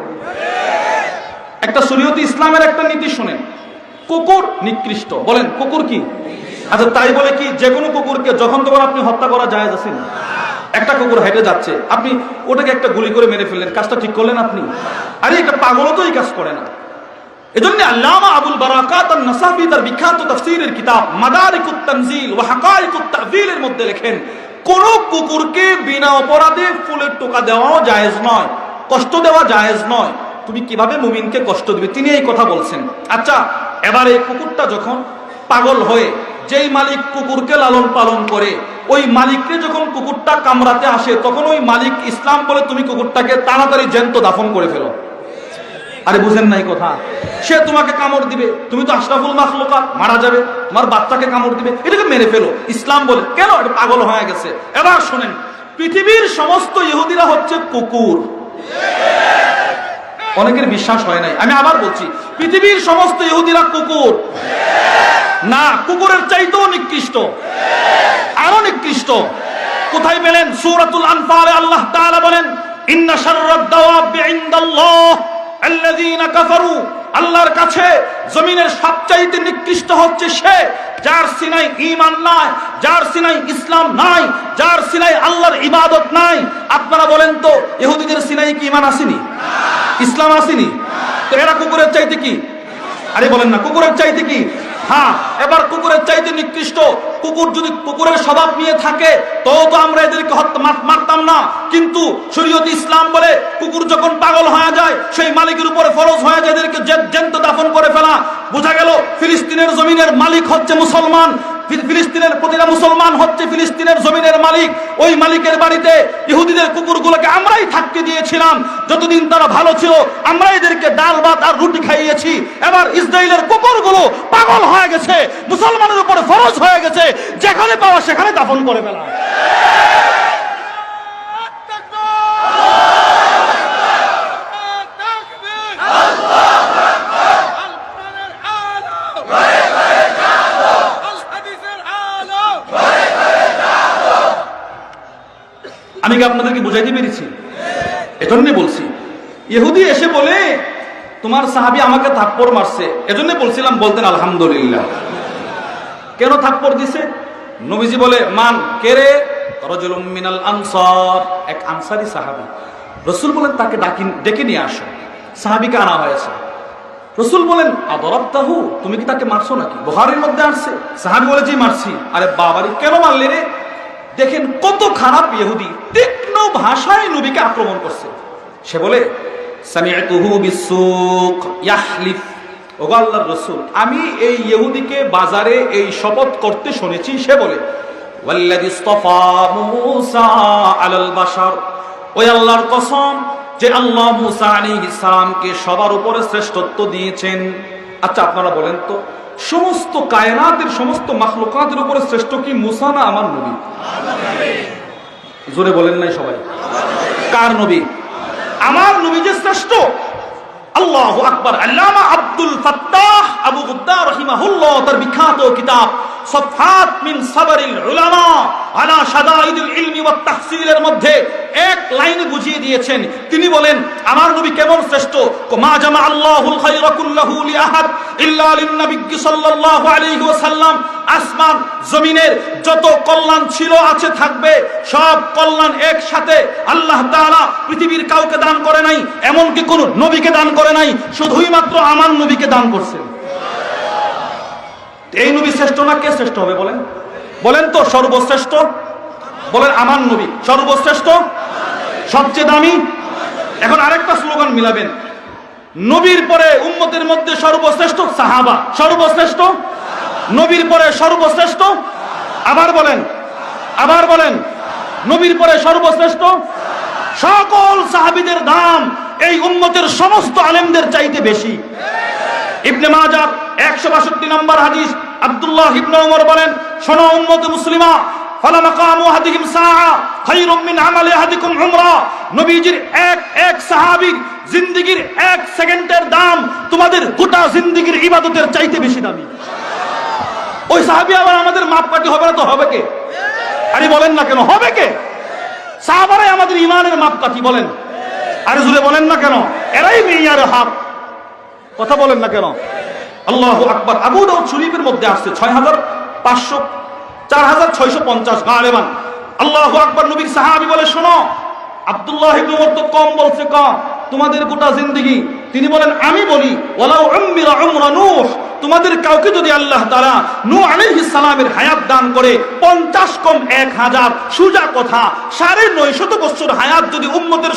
একটা শরীয়তে ইসলামের একটা নীতি শুনেন, কুকুর নিকৃষ্ট, বলেন কুকুর কি? আচ্ছা তাই বলে কি যে কোনো কুকুরকে যখন তখন আপনি হত্যা করা জায়েজ আছে না? একটা কুকুর হেঁটে যাচ্ছে, আপনি ওটাকে একটা গুলি করে মেরে ফেললেন, কাজটা ঠিক করলেন আপনি? আরে একটা পাগলও তো এই কাজ করে না। এজন্য আল্লামা আবুল বারাকাত আন-নাসাফি তার বিখ্যাত তাফসীরের কিতাব মাদারিকুত তানজিল ওয়া হাকাইকুত তা'বিলের মধ্যে লেখেন, কোন কুকুরকে বিনা অপরাধে ফুলের টোকা দেওয়াও জায়েজ নয়, কষ্ট দেওয়া জায়েজ নয়। তুমি কিভাবে মুমিনকে কষ্ট দিবে, তিনি এই কথা বলছেন। আচ্ছা, এবারে কুকুরটা যখন পাগল হয়ে, যেই মালিক কুকুরকে লালন পালন করে, ওই মালিককে যখন কুকুরটা কামড়াতে আসে, তখন ওই মালিক ইসলাম বলে তুমি কুকুরটাকে তাড়াতাড়ি জ্যান্ত দাফন করে ফেলো। আরে বুঝেন নাই কথা? সে তোমাকে কামড় দিবে, তুমি তো আশরাফুল মাখলুকাত, মারা যাবে, তোমার বাচ্চাকে কামড় দিবে, এটাকে মেরে ফেলো। ইসলাম বলে কেন? এটা পাগল হয়ে গেছে। এবার শোনেন, পৃথিবীর সমস্ত ইহুদিরা হচ্ছে কুকুর। অনেকের বিশ্বাস হয় নাই, আমি আবার বলছি, পৃথিবীর সমস্ত ইহুদিরা কুকুর না, কুকুরের চাইতেও নিকৃষ্ট, আরো নিকৃষ্ট। কোথায় পেলেন? সূরাতুল আনফালে আল্লাহ তাআলা বলেন, ইন্না শাররাদ দাওয়াবি ইনদাল্লাহ আল্লাযীনা কাফারু, আল্লাহর কাছে জমিনের সবচাইতে নিকৃষ্ট হচ্ছে সে যার সিনায় ঈমান নাই, যার সিনায় ইসলাম নাই, যার সিনায় আল্লাহর ইবাদত নাই। আপনারা বলেন তো, ইহুদিদের সিনায় কি ঈমান আসেনি? ইসলাম আসেনি? তো এরা কুকুরের চাইতে কি? আরে বলেন না, কুকুরের চাইতে কি? হ্যাঁ, এবার কুকুরের চাইতে নিকৃষ্ট। কুকুর যদি কুকুরের স্বভাব নিয়ে থাকে তো আমরা এদেরকে মারতাম না, কিন্তু শরীয়ত ইসলাম বলে কুকুর যখন পাগল হয়ে যায়, সেই মালিকের উপরে ফরজ হয়ে যায় এদেরকে জ্যান্ত দাফন করে ফেলা। বোঝা গেল ফিলিস্তিনের জমিনের মালিক হচ্ছে মুসলমান, ফিলিস্তিনের প্রতিটা মুসলমান হচ্ছে ফিলিস্তিনের জমিনের মালিক। ওই মালিকের বাড়িতে ইহুদিদের কুকুরগুলোকে আমরাই থাকতে দিয়েছিলাম, যতদিন তারা ভালো ছিল আমরা এদেরকে ডাল ভাত আর রুটি খাইয়েছি। এবার ইসরায়েলের কুকুরগুলো পাগল হয়ে গেছে, মুসলমানের উপরে ফরজ হয়ে গেছে, যেখানে পাওয়া সেখানে দাফন করে ফেলা। আমি কি আপনাদেরকে বুঝাইতে পেরেছি? এজন্যই বলছি, ইহুদি এসে বলে তোমার সাহাবী আমাকে থাপ্পড় মারছে, এজন্য বলছিলাম বলতেন আলহামদুলিল্লাহ। কেন থাপ্পড় দিছে? নবীজি বলে, মান কে রে? রাজুলুম মিনাল আনসার, এক আনসারী সাহাবী। রাসূল বলেন তাকে ডেকে নিয়ে আসো। সাহাবীকে আনা হয়েছে। রাসূল বলেন, আদরাবতাহু, তুমি কি তাকে মারছো নাকি? বুখারীর মধ্যে আসছে। সাহাবী বলে, জি মারছি। আরে বাবারে, কেন মারলে রে? দেখেন কত খারাপ ইহুদি, তীক্ষ্ণ ভাষায় নবীকে আক্রমণ করছে। সে বলে, সামি'তুহু বিসসুক ইয়াহলিফ, ওগো আল্লাহর রাসূল, আমি এই ইহুদিকে বাজারে এই শপথ করতে শুনেছি। সে বলে, ওয়াল্লাযী ইসতাফা মূসা আলাল বাশার, ওই আল্লাহর কসম যে আল্লাহ মূসা আলাইহিস সালামকে সবার উপরে শ্রেষ্ঠত্ব দিয়েছেন। আচ্ছা আপনারা বলেন তো, সমস্ত কায়নাতের সমস্ত মাখলুকাতের উপরে শ্রেষ্ঠ কি মূসা না আমার নবী? জোরে বলেন নাই সবাই? কার নবী? আমার নবী যে শ্রেষ্ঠ। আল্লাহু আকবার। আল্লামা আব্দুল ফাত্তাহ আবু গুদ্দা রাহিমাহুল্লাহ তার বিখ্যাত কিতাব সাফহাত মিন সাবরিল উলামা আলা শাদাইদিল ইলমি ওয়াত তাহসিলের মধ্যে এক লাইনে বুঝিয়ে দিয়েছেন। তিনি বলেন আমার নবী কেমন শ্রেষ্ঠ। মা জামা আল্লাহুল খায়রা কুল্লাহু লি আহাদ ইল্লা লিন নবী সাল্লাল্লাহু আলাইহি ওয়াসাল্লাম। আসমান জমিনের যত কল্যাণ ছিল আছে থাকবে, সব কল্যাণ একসাথে আল্লাহ তাআলা পৃথিবীর কাউকে দান করে নাই, এমনকি কোন নবীকে দান করে নাই, শুধুই মাত্র আমার নবীকে দান করছেন। এই নবী শ্রেষ্ঠ না কে শ্রেষ্ঠ হবে বলেন? বলেন তো সর্বশ্রেষ্ঠ? বলেন আমার নবী সর্বশ্রেষ্ঠ, সবচেয়ে দামি। এখন আরেকটা স্লোগান মিলাবেন, নবীর পরে উম্মতের মধ্যে সর্বশ্রেষ্ঠ সাহাবা, সর্বশ্রেষ্ঠ নবীর পরে সর্বশ্রেষ্ঠ? আবার বলেন, আবার বলেন, নবীর পরে সর্বশ্রেষ্ঠ? সকল সাহাবীদের দাম এই উম্মতের সমস্ত আলেমদের চাইতে বেশি। ইবনে মাজাহ 162 নম্বর হাদিস, আব্দুল্লাহ ইবনে ওমর বলেন, শোনো উম্মতে মুসলিমা, ফালা মাকামু আহাদিহিম সাআ খায়রুম মিন আমালি আহাদিকুম উমরা। নবীজির এক সাহাবীর জিন্দেগীর 1 সেকেন্ডের দাম তোমাদের গোটা জিন্দেগীর ইবাদতের চাইতে বেশি দামি। ওই সাহাবী আবার আমাদের মাপকাঠি হবে না তো হবে কে? আরে বলেন না কেন, হবে কে? সাহাবারাই আমাদের ইমানের মাপকাঠি, বলেন। আরে জুড়ে বলেন না কেন, এরাই মেয়ারে হক। কথা বলেন না কেন? আল্লাহু আকবার। আবু দাউদ শরীফের মধ্যে আসছে 4650 গালেবান। আল্লাহু আকবার। নবীর সাহাবী বলে, শোনো, আব্দুল্লাহ ইবনে ওমর তো কম বলছে, কম তোমাদের গোটা জিন্দেগি। তিনি বলেন, আমি বলি ওয়ালাউ উম্মিরা উমরা নূহ, তোমাদের কাউকে যদি আল্লাহ তাআলা নূহ আলাইহিস সালামের হায়াত দান করে 50 কম 1000, সোজা কথা 950 বছর হায়াত যদি উম্মতের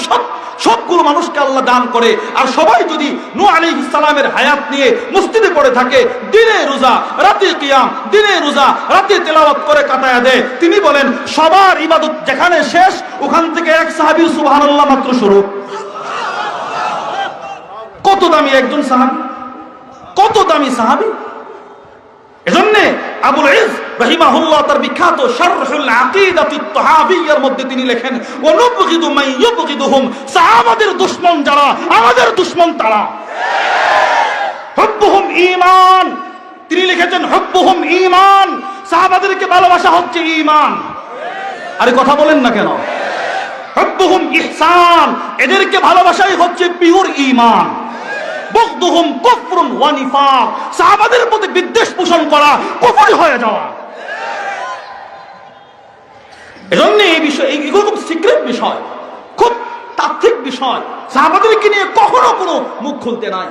সবগুলো মানুষকে আল্লাহ দান করে, আর সবাই যদি নূহ আলাইহিস সালামের হায়াত নিয়ে মসজিদে পড়ে থাকে, দিনে রোজা রাতে কিয়াম, দিনে রোজা রাতে তেলাওয়াত করে কাটায়া দেয়, তিনি বলেন সবার ইবাদত যেখানে শেষ, ওখান থেকে এক সাহাবীর সুবহানাল্লাহ মাত্র শুরু। কত দামি একজন সাহাবী, কত দামি সাহাবী। এজন্য আবুল ইজ রাহিমাহুল্লাহ তার বিখ্যাত শারহুল আকীদাতুত তাহাবিয়ার মধ্যে তিনি লেখেন, ওয়া নুবগিদু মান ইউবগিদুহুম, সাহাবাদের দুশমন যারা, আমাদের দুশমন তারা। হুব্বুহুম ঈমান, তিনি লিখেছেন হুব্বুহুম ঈমান, সাহাবাদেরকে ভালোবাসা হচ্ছে ঈমান। আরে কথা বলেন না কেন? হুব্বুহুম ইহসান, এদেরকে ভালোবাসাই হচ্ছে পিওর ঈমান। বুগদুহুম কুফরুন ওয়া নিফাক, সাহাবাদের প্রতি বিদ্বেষ পোষণ করা কুফর হয়ে যাওয়া। এজন্য এই বিষয়, এগুলো খুব সিক্রেট বিষয়, খুব তাত্ত্বিক বিষয়। সাহাবাদেরকে নিয়ে কখনো কোনো মুখ খুলতে নাই।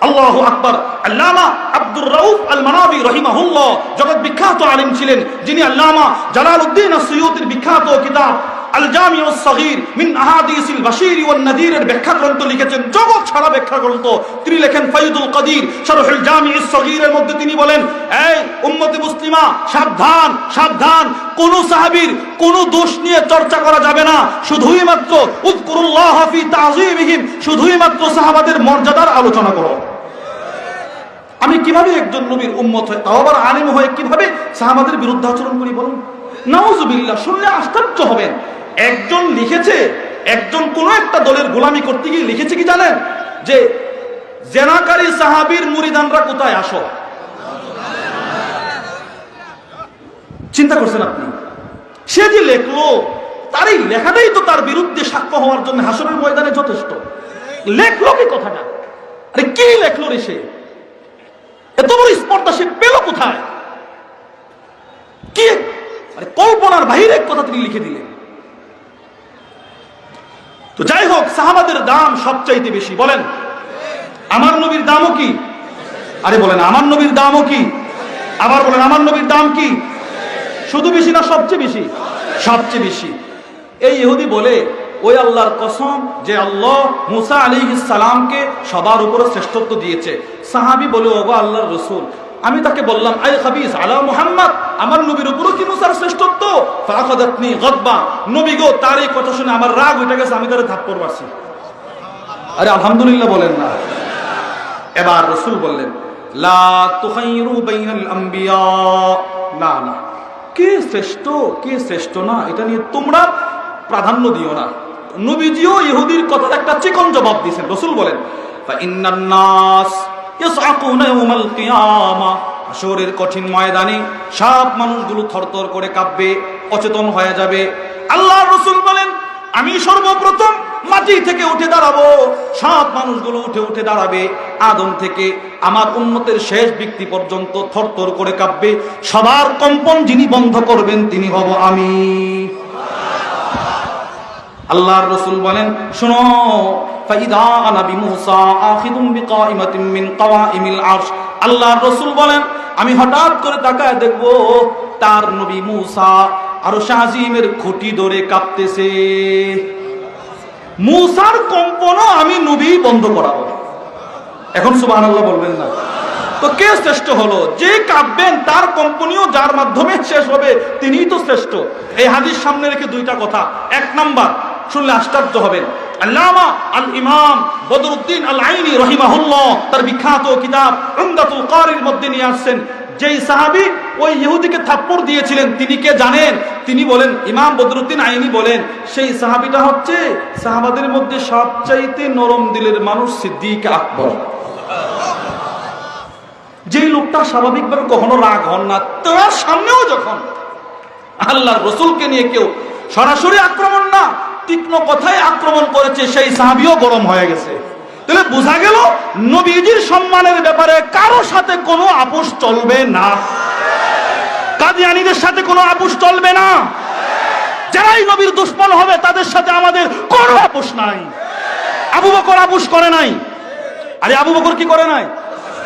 আল্লাহু আকবার। আল্লামা আব্দুর রাউফ আল মানাবি রাহিমাহুল্লাহ জগৎ বিখ্যাত আলেম ছিলেন, যিনি আল্লামা জালালউদ্দিন আস-সুয়ুতির বিখ্যাত কিতাব আল জামিউস সগীর মিন আহাদিসিল বাশীর ওয়ান নাযীরের ব্যাখ্যা গ্রন্থ লিখেছেন, জগৎ ছাড়া ব্যাখ্যা গ্রন্থ। তিনি লেখেন ফায়দুল কাদির শারহুল জামিউস সগীরের মধ্যে তিনি বলেন, এই উম্মতে মুসলিমা, সাবধান সাবধান, কোন সাহাবীর কোন দোষ নিয়ে চর্চা করা যাবে না, শুধুই মাত্র উযকুরুল্লাহ ফি তাযীমিহিম, শুধুই মাত্র সাহাবাদের মর্যাদার আলোচনা করো। আমি কিভাবে একজন নবীর উম্মত হয়ে, তাও আবার আলেম হয়ে, কিভাবে সাহাবাদের বিরুদ্ধে আচরণ করি বলুন? নাউজুবিল্লাহ। শুনলে আশ্চর্য হবেন। একজন লিখেছে, একজন কোন একটা দলের গোলামি করতে গিয়ে লিখেছে কি জানেন, যে জেনাকারী সাহাবীর মুরিদানরা কোথায় আসো। চিন্তা করছেন আপনি? সে যে লেখলো, তার এই লেখাটাই তো তার বিরুদ্ধে সাক্ষ্য হওয়ার জন্য হাসরের ময়দানে যথেষ্ট। লেখলো কি কথাটা? আরে কি লেখলো রে সে? এত বড় স্পর্ধা সে পেল কোথায়? কি আরে কল্পনার বাইরে কথা তিনি লিখে দিলেন। তো যাই হোক, সাহাবাদের দাম সবচাইতে বেশি। বলেন আমার নবীর দামও কি? আরে বলেন আমার নবীর দামও কি? আবার বলেন আমার নবীর দাম কি? শুধু বেশি না সবচেয়ে বেশি? সবচেয়ে বেশি। এই ইহুদি বলে, ওই আল্লাহর কসম যে আল্লাহ মুসা আলাইহিস সালামকে সবার উপরে শ্রেষ্ঠত্ব দিয়েছে। সাহাবী বলে, ওগো আল্লাহর রাসূল, আমি তাকে বললাম, আই খাবিস আলা মুহাম্মদ, আমার নবীর উপরও কি মুসার শ্রেষ্ঠত্ব? ফাখাদাতনি গাদবা, নবী গো, তার এই কথা শুনে আমার রাগ উঠে গেছে, আমি তারে থাপ্পড় মারছি। আরে আলহামদুলিল্লাহ বলেন না। এবার রাসূল বললেন, লা তুখাইরু বাইনাল আম্বিয়া, না না, কে শ্রেষ্ঠ কে শ্রেষ্ঠ না এটা নিয়ে তোমরা প্রাধান্য দিও না। নবীজিও ইহুদির কথা একটা চিকন জবাব দিয়েছেন। রাসূল বলেন, ফা ইন্নান নাস ইয়াসআকুনা ইয়াউমাল কিয়ামা, হাশরের কঠিন ময়দানে সব মানুষগুলো থরথর করে কাঁপবে, অচেতন হয়ে যাবে। আল্লাহর রাসূল বলেন, আমি সর্বপ্রথম মাটি থেকে উঠে দাঁড়াবো, সব মানুষগুলো উঠে উঠে দাঁড়াবে, আদম থেকে আমার উম্মতের শেষ ব্যক্তি পর্যন্ত থরথর করে কাঁপবে। সবার কম্পন যিনি বন্ধ করবেন তিনি হব আমি। আল্লাহর রাসূল বলেন, শোনো, ফাইদা আনা বিমূসা আখিদুম বিকাইমাতিন মিন কাওয়াইমিল আরশ, আল্লাহর রাসূল বলেন, আমি হঠাৎ করে তাকায় দেখব তার নবী মূসা আরশ আজিমের খুঁটি ধরে কাঁপতেছে। মূসার কম্পনও আমি নবী বন্ধ করাবো। এখন সুবহানাল্লাহ বলবেন না? তো কে শ্রেষ্ঠ হলো? যে কাঁদবেন তার কম্পনিও যার মাধ্যমে শেষ হবে তিনিই তো শ্রেষ্ঠ। এই হাদিস সামনে রেখে দুইটা কথা। এক নাম্বার, শুনলে আশ্চর্য হবেন, আল্লামা আল ইমাম বদরুদ্দিন আল আইনি রহিমাহুল্লাহ তার বিখ্যাত কিতাব উমদাতুল কারির মধ্যে নিয়ে আসছেন, যেই সাহাবী ওই ইহুদিকে থাপ্পড় দিয়েছিলেন তিনি কে জানেন? তিনি বলেন, ইমাম বদরুদ্দিন আইনি বলেন, সেই সাহাবীটা হচ্ছে সাহাবাদের মধ্যে সবচাইতে নরম দিলের মানুষ সিদ্দিক আকবর। যেই লোকটা স্বাভাবিকভাবে কখনো রাগ হন না, তার সামনেও যখন আল্লাহর রাসূলকে নিয়ে কেউ সরাসরি আক্রমণ না, তীক্ষ্ণ কথায় আক্রমণ করেছে, সেই সাহাবীও গরম হয়ে গেছে। তাহলে বোঝা গেল নবীজির সম্মানের ব্যাপারে কারো সাথে কোনো আপোষ চলবে না। কাদিয়ানীদের সাথে কোনো আপোষ চলবে না। যারাই নবীর দুশমন হবে তাদের সাথে আমাদের কোনো আপোষ নাই। আবু বকর আপোষ করে নাই। আরে আবু বকর কি করে নাই?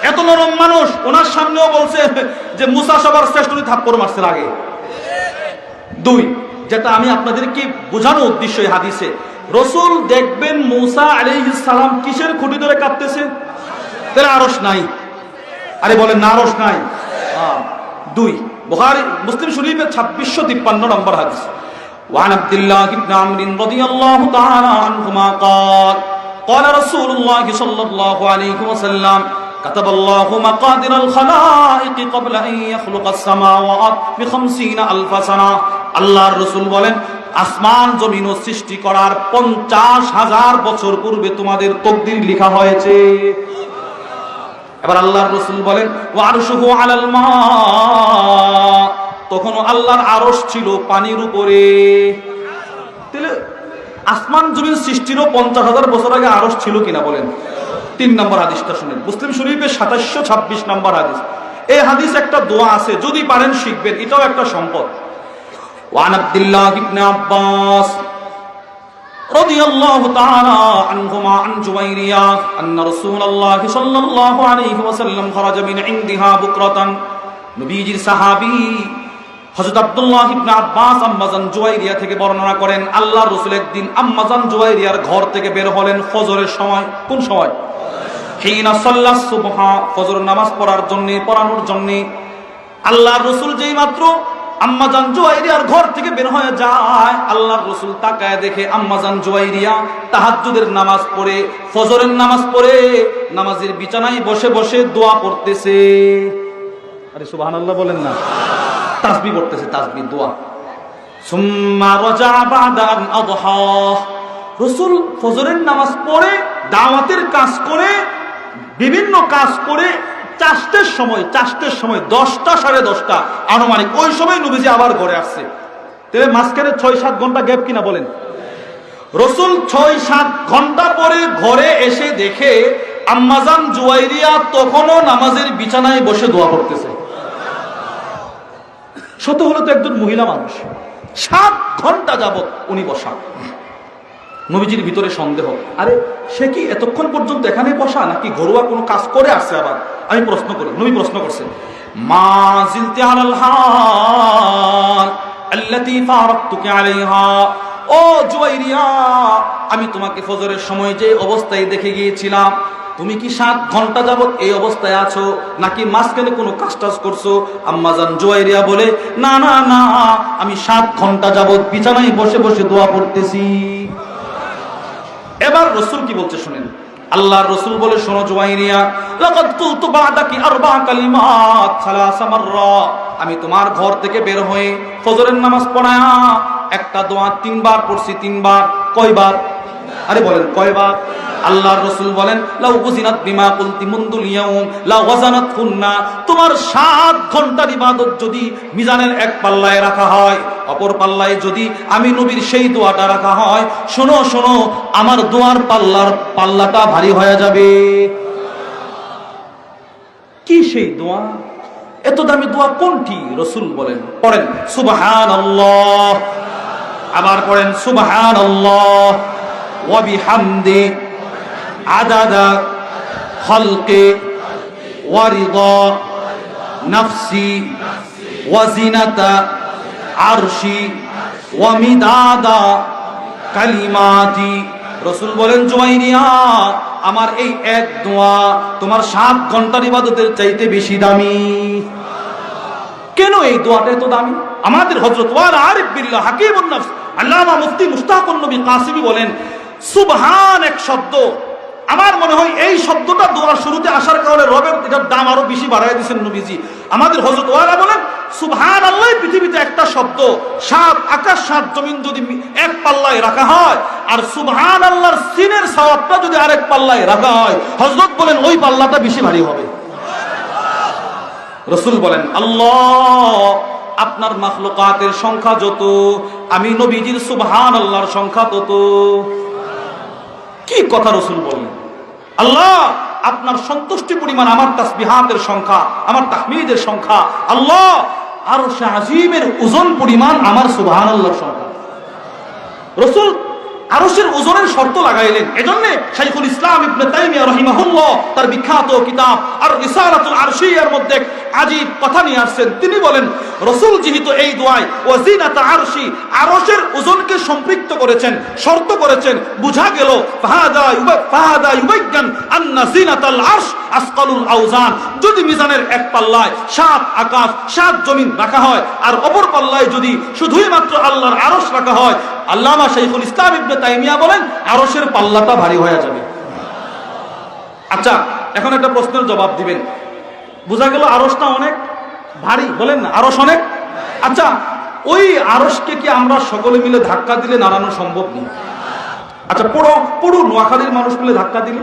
এত নরম মানুষ, ওনার সামনেও বলছে যে মুসা সবার শ্রেষ্ঠ, উনি থাপ্পড় মারছেন আগে। দুই, যেটা আমি আপনাদেরকে বোঝানোর উদ্দেশ্য এই হাদিসে, রাসূল দেখবেন মুসা আলাইহিস সালাম কিসের খুঁটি ধরে কাঁপতেছে? তাহলে আরশ নাই। আরে বলেন না, আরশ নাই। দুই, বুখারী মুসলিম শরীফের 2653 নম্বর হাদিস। ওয়ান আব্দুল্লাহ ইবনে আমর রাদিয়াল্লাহু তাআলা আনহুমা قال قال رسول الله صلى الله عليه وسلم كتب الله مقادير الخلائق قبل أن يخلق السماوات ب50,000 سنة। আল্লাহর রাসূল বলেন, আসমান জমিন সৃষ্টি করার 50,000 বছর পূর্বে তোমাদের তকদির লেখা হয়েছে। এবার আল্লাহর রাসূল বলেন, ওয়া আরশুহু আলাল মা, তখন আল্লাহর আরশ ছিল পানির উপরে। তাহলে আসমান জমিন সৃষ্টিরও 50,000 বছর আগে আরশ ছিল কিনা বলেন? 3 নম্বর হাদিসটা শুনেন, মুসলিম শরীফের 2726 নম্বর হাদিস। এই হাদিস একটা দোয়া আছে, যদি পারেন শিখবেন, এটাও একটা সম্পদ। ওয়ান আব্দুল্লাহ ইবনে আব্বাস রাদিয়াল্লাহু তাআলা আনহুমা আন জুওয়াইরিয়া আন্না রাসূলুল্লাহ সাল্লাল্লাহু আলাইহি ওয়াসাল্লাম খারাজা মিন ইনদিহা বুকরাতান। নবীজির সাহাবী হযরত আব্দুল্লাহ ইবনে আব্বাস আম্মাজান জুওয়াইরিয়া থেকে বর্ণনা করেন, আল্লাহর রাসূল একদিন আম্মাজান জুওয়াইরিয়ার ঘর থেকে বের হলেন ফজরের সময়। কোন সময়? হিনা সাল্লাস সুবহা, ফজর নামাজ পড়ানোর জন্য। আল্লাহর রাসূল যেই মাত্র আম্মাজান জুওয়াইরিয়ার ঘর থেকে বের হয়ে যায়, আল্লাহর রাসূল তাকায় দেখে আম্মাজান জুওয়াইরিয়া তাহাজ্জুদের নামাজ পড়ে, ফজরের নামাজ পড়ে নামাজের বিছানায় বসে বসে দোয়া পড়তেছে। আরে সুবহানাল্লাহ বলেন না, তাসবিহ পড়তেছে, তাসবিহ দোয়া। সুম্মা রাজা বাদা আন আযহা, রাসূল ফজরের নামাজ পড়ে দাওয়াতের কাজ করে বিভিন্ন কাজ করে চাষতের সময় 10টা 10:30 আনুমানিক ওই সময় নবীজি আবার ঘরে আসছে। তাহলে মাঝখানে 6-7 ঘন্টা গ্যাপ কিনা বলেন? রাসূল 6-7 ঘন্টা পরে ঘরে এসে দেখে আম্মাজান জুওয়াইরিয়া তখনও নামাজের বিছানায় বসে দোয়া করতেছে। শত হলো তো একজন মহিলা মানুষ, 7 ঘন্টা যাবত উনি বসা। নবীজির ভিতরে সন্দেহ, আরে সে কি এতক্ষণ পর্যন্ত এখানে বসা নাকি ঘরোয়া কোনো কাজ করে আসছে? আবার আমি প্রশ্ন করি, নবী প্রশ্ন করছেন, মা জিলতি আলাল হাল আল্লাতী ফারাকতুকি আলাইহা, ও জুওয়াইরিয়া, আমি তোমাকে ফজরের সময় যে অবস্থায় দেখে গিয়েছিলাম, তুমি কি 7 ঘন্টা যাবত এই অবস্থায় আছো নাকি মাঝখানে কোনো কাজ টাজ করছো? আম্মাজান জুওয়াইরিয়া বলে, না না না, আমি 7 ঘন্টা যাবত বিছানায় বসে বসে দোয়া পড়তেছি। এবার রাসূল কি বলছে শুনেন, আল্লাহর রাসূল বলে, শোনো জুওয়াইরিয়া, লাকাদ কুলতু বা'দাকি 4 কালিমাত 3 মাররা, আমি তোমার ঘর থেকে বের হয়ে ফজরের নামাজ পড়ায়া একটা দোয়া 3 বার পড়ছি। 3 বার কয়বার? আরে বলেন কয়বার? আল্লাহর রাসূল বলেন, লাউ বুজিনাত বিমা কুলতি মুনদুল ইয়াউম লা ওয়াজানাতহুন্না, তোমার 7 ঘন্টার ইবাদত যদি মিজানের এক পাল্লায় রাখা হয়, অপর পাল্লায় যদি আমি নবীর সেই দোয়াটা রাখা হয়, শোনো শোনো, আমার দোয়ার পাল্লাটা ভারী হয়ে যাবে। কি সেই দোয়া? এত দামি দোয়া কোনটি? রাসূল বলেন, পড়েন সুবহানাল্লাহ, আবার পড়েন সুবহানাল্লাহ ওয়া বিহামদি আদাদা খালকি ওয়া রিদা নাফসি ওয়া জিনাতা আরশি ওয়া মিদাদা কালিমাতি। রাসূল বলেন, জুওয়াইরিয়া, আমার এই এক দোয়া তোমার 7 ঘন্টার ইবাদতের চাইতে বেশি দামি। কেন এই দোয়াটা এত দামি? আমাদের হযরত ওয়ালা আরিফ বিল্লাহ হাকিমুন নফস আল্লামা মুফতি মুশতাকুন নবী কাসিমি বলেন, সুবহান এক শব্দ, আমার মনে হয় এই শব্দটা দোয়ার শুরুতে আসার কারণে রবের এটার দাম আরো বেশি বাড়ায় দিয়েছেন নবীজি। আমাদের হযরত ওয়ালা বলেন, সুবহানাল্লাহ পৃথিবীতে একটা শব্দ, 7 আকাশ 7 জমিন যদি এক পাল্লায় রাখা হয়, আর সুবহানাল্লাহর সিনের সওয়াবটা যদি আরেক পাল্লায় রাখা হয়, হযরত বলেন ওই পাল্লাটা বেশি ভারী হবে। রাসূল বলেন, আল্লাহ আপনার মাখলুকাতের সংখ্যা যত, আমি নবীজির সুবহানাল্লাহর সংখ্যা তত। কি কথা রাসূল বলেন? আল্লাহ আপনার সন্তুষ্টি পরিমাণ আমার তাসবিহাতের সংখ্যা, আমার তাহমিদের সংখ্যা, আল্লাহ আরশে আজিমের ওজন পরিমাণ আমার সুবহানাল্লাহর সংখ্যা। রাসূল আরশের ওজনের শর্ত লাগাইলেন। এজন্য শাইখুল ইসলাম ইবনে তাইমিয়া রাহিমাহুল্লাহ তার বিখ্যাত কিতাব আর রিসালাতুল আরশিয়ার মধ্যে আজীব কথা নিয়ে আসছেন। তিনি বলেন, রাসূল যেহেতু এই দোয়ায় ওয়াজিনাত আরশি আরশের ওজনকে সম্পৃক্ত করেছেন, শর্ত করেছেন, বুঝা গেল ফাহাদা ইউবাইয়ান আন্না জিনাতাল আরশ আসকালুল আওজান। যদি মিজানের এক পাল্লায় 7 আকাশ 7 জমিন রাখা হয়, আর অপর পাল্লায় যদি শুধুই মাত্র আল্লাহর আরশ রাখা হয়, আল্লামা শাইখুল ইসলাম ইবনে তাইমিয়া বলেন আরশের পাল্লাটা ভারী হয়ে যাবে। আচ্ছা, এখন একটা প্রশ্নের জবাব দিবেন। বোঝা গেল আরশটা অনেক ভারী, বলেন না আরশ অনেক। আচ্ছা, ওই আরশকে কি আমরা সকলে মিলে ধাক্কা দিলে নাড়ানো সম্ভব নেই? আচ্ছা, পুরো নোয়াখালীর মানুষ মিলে ধাক্কা দিলে,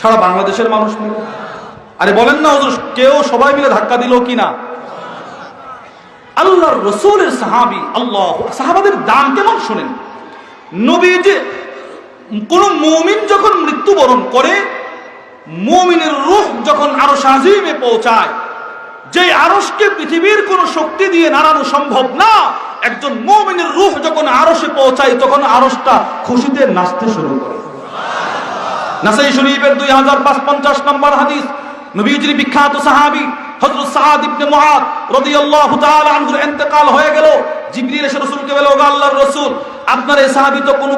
সারা বাংলাদেশের মানুষ মিলে, আরে বলেন না হুজুর, কেউ সবাই মিলে ধাক্কা দিল কি না? আল্লাহর রাসূলের সাহাবী, আল্লাহ সাহাবাদের দাম কেমন শুনেন। নবীজি কোন মুমিন যখন মৃত্যুবরণ করে, মুমিনের রূহ যখন আরশ আজিমে পৌঁছায়, যে আরশকে পৃথিবীর কোন শক্তি দিয়ে নাড়ানো সম্ভব না, একজন মুমিনের রূহ যখন আরশে পৌঁছায়, তখন আরশটা খুশিতে নাচতে শুরু করে। নাসাই শরীফের 2055 নম্বর হাদিস, নবীজির বিখ্যাত সাহাবী হযরত সাদ ইবনে মুআদ রাদিয়াল্লাহু তাআলা আনহুর ইন্তেকাল হয়ে গেল। জিবরিল এসে রাসূলকে বলে, ওগো আল্লাহর রাসূল, আপনার এই সাহাবী তো কোনো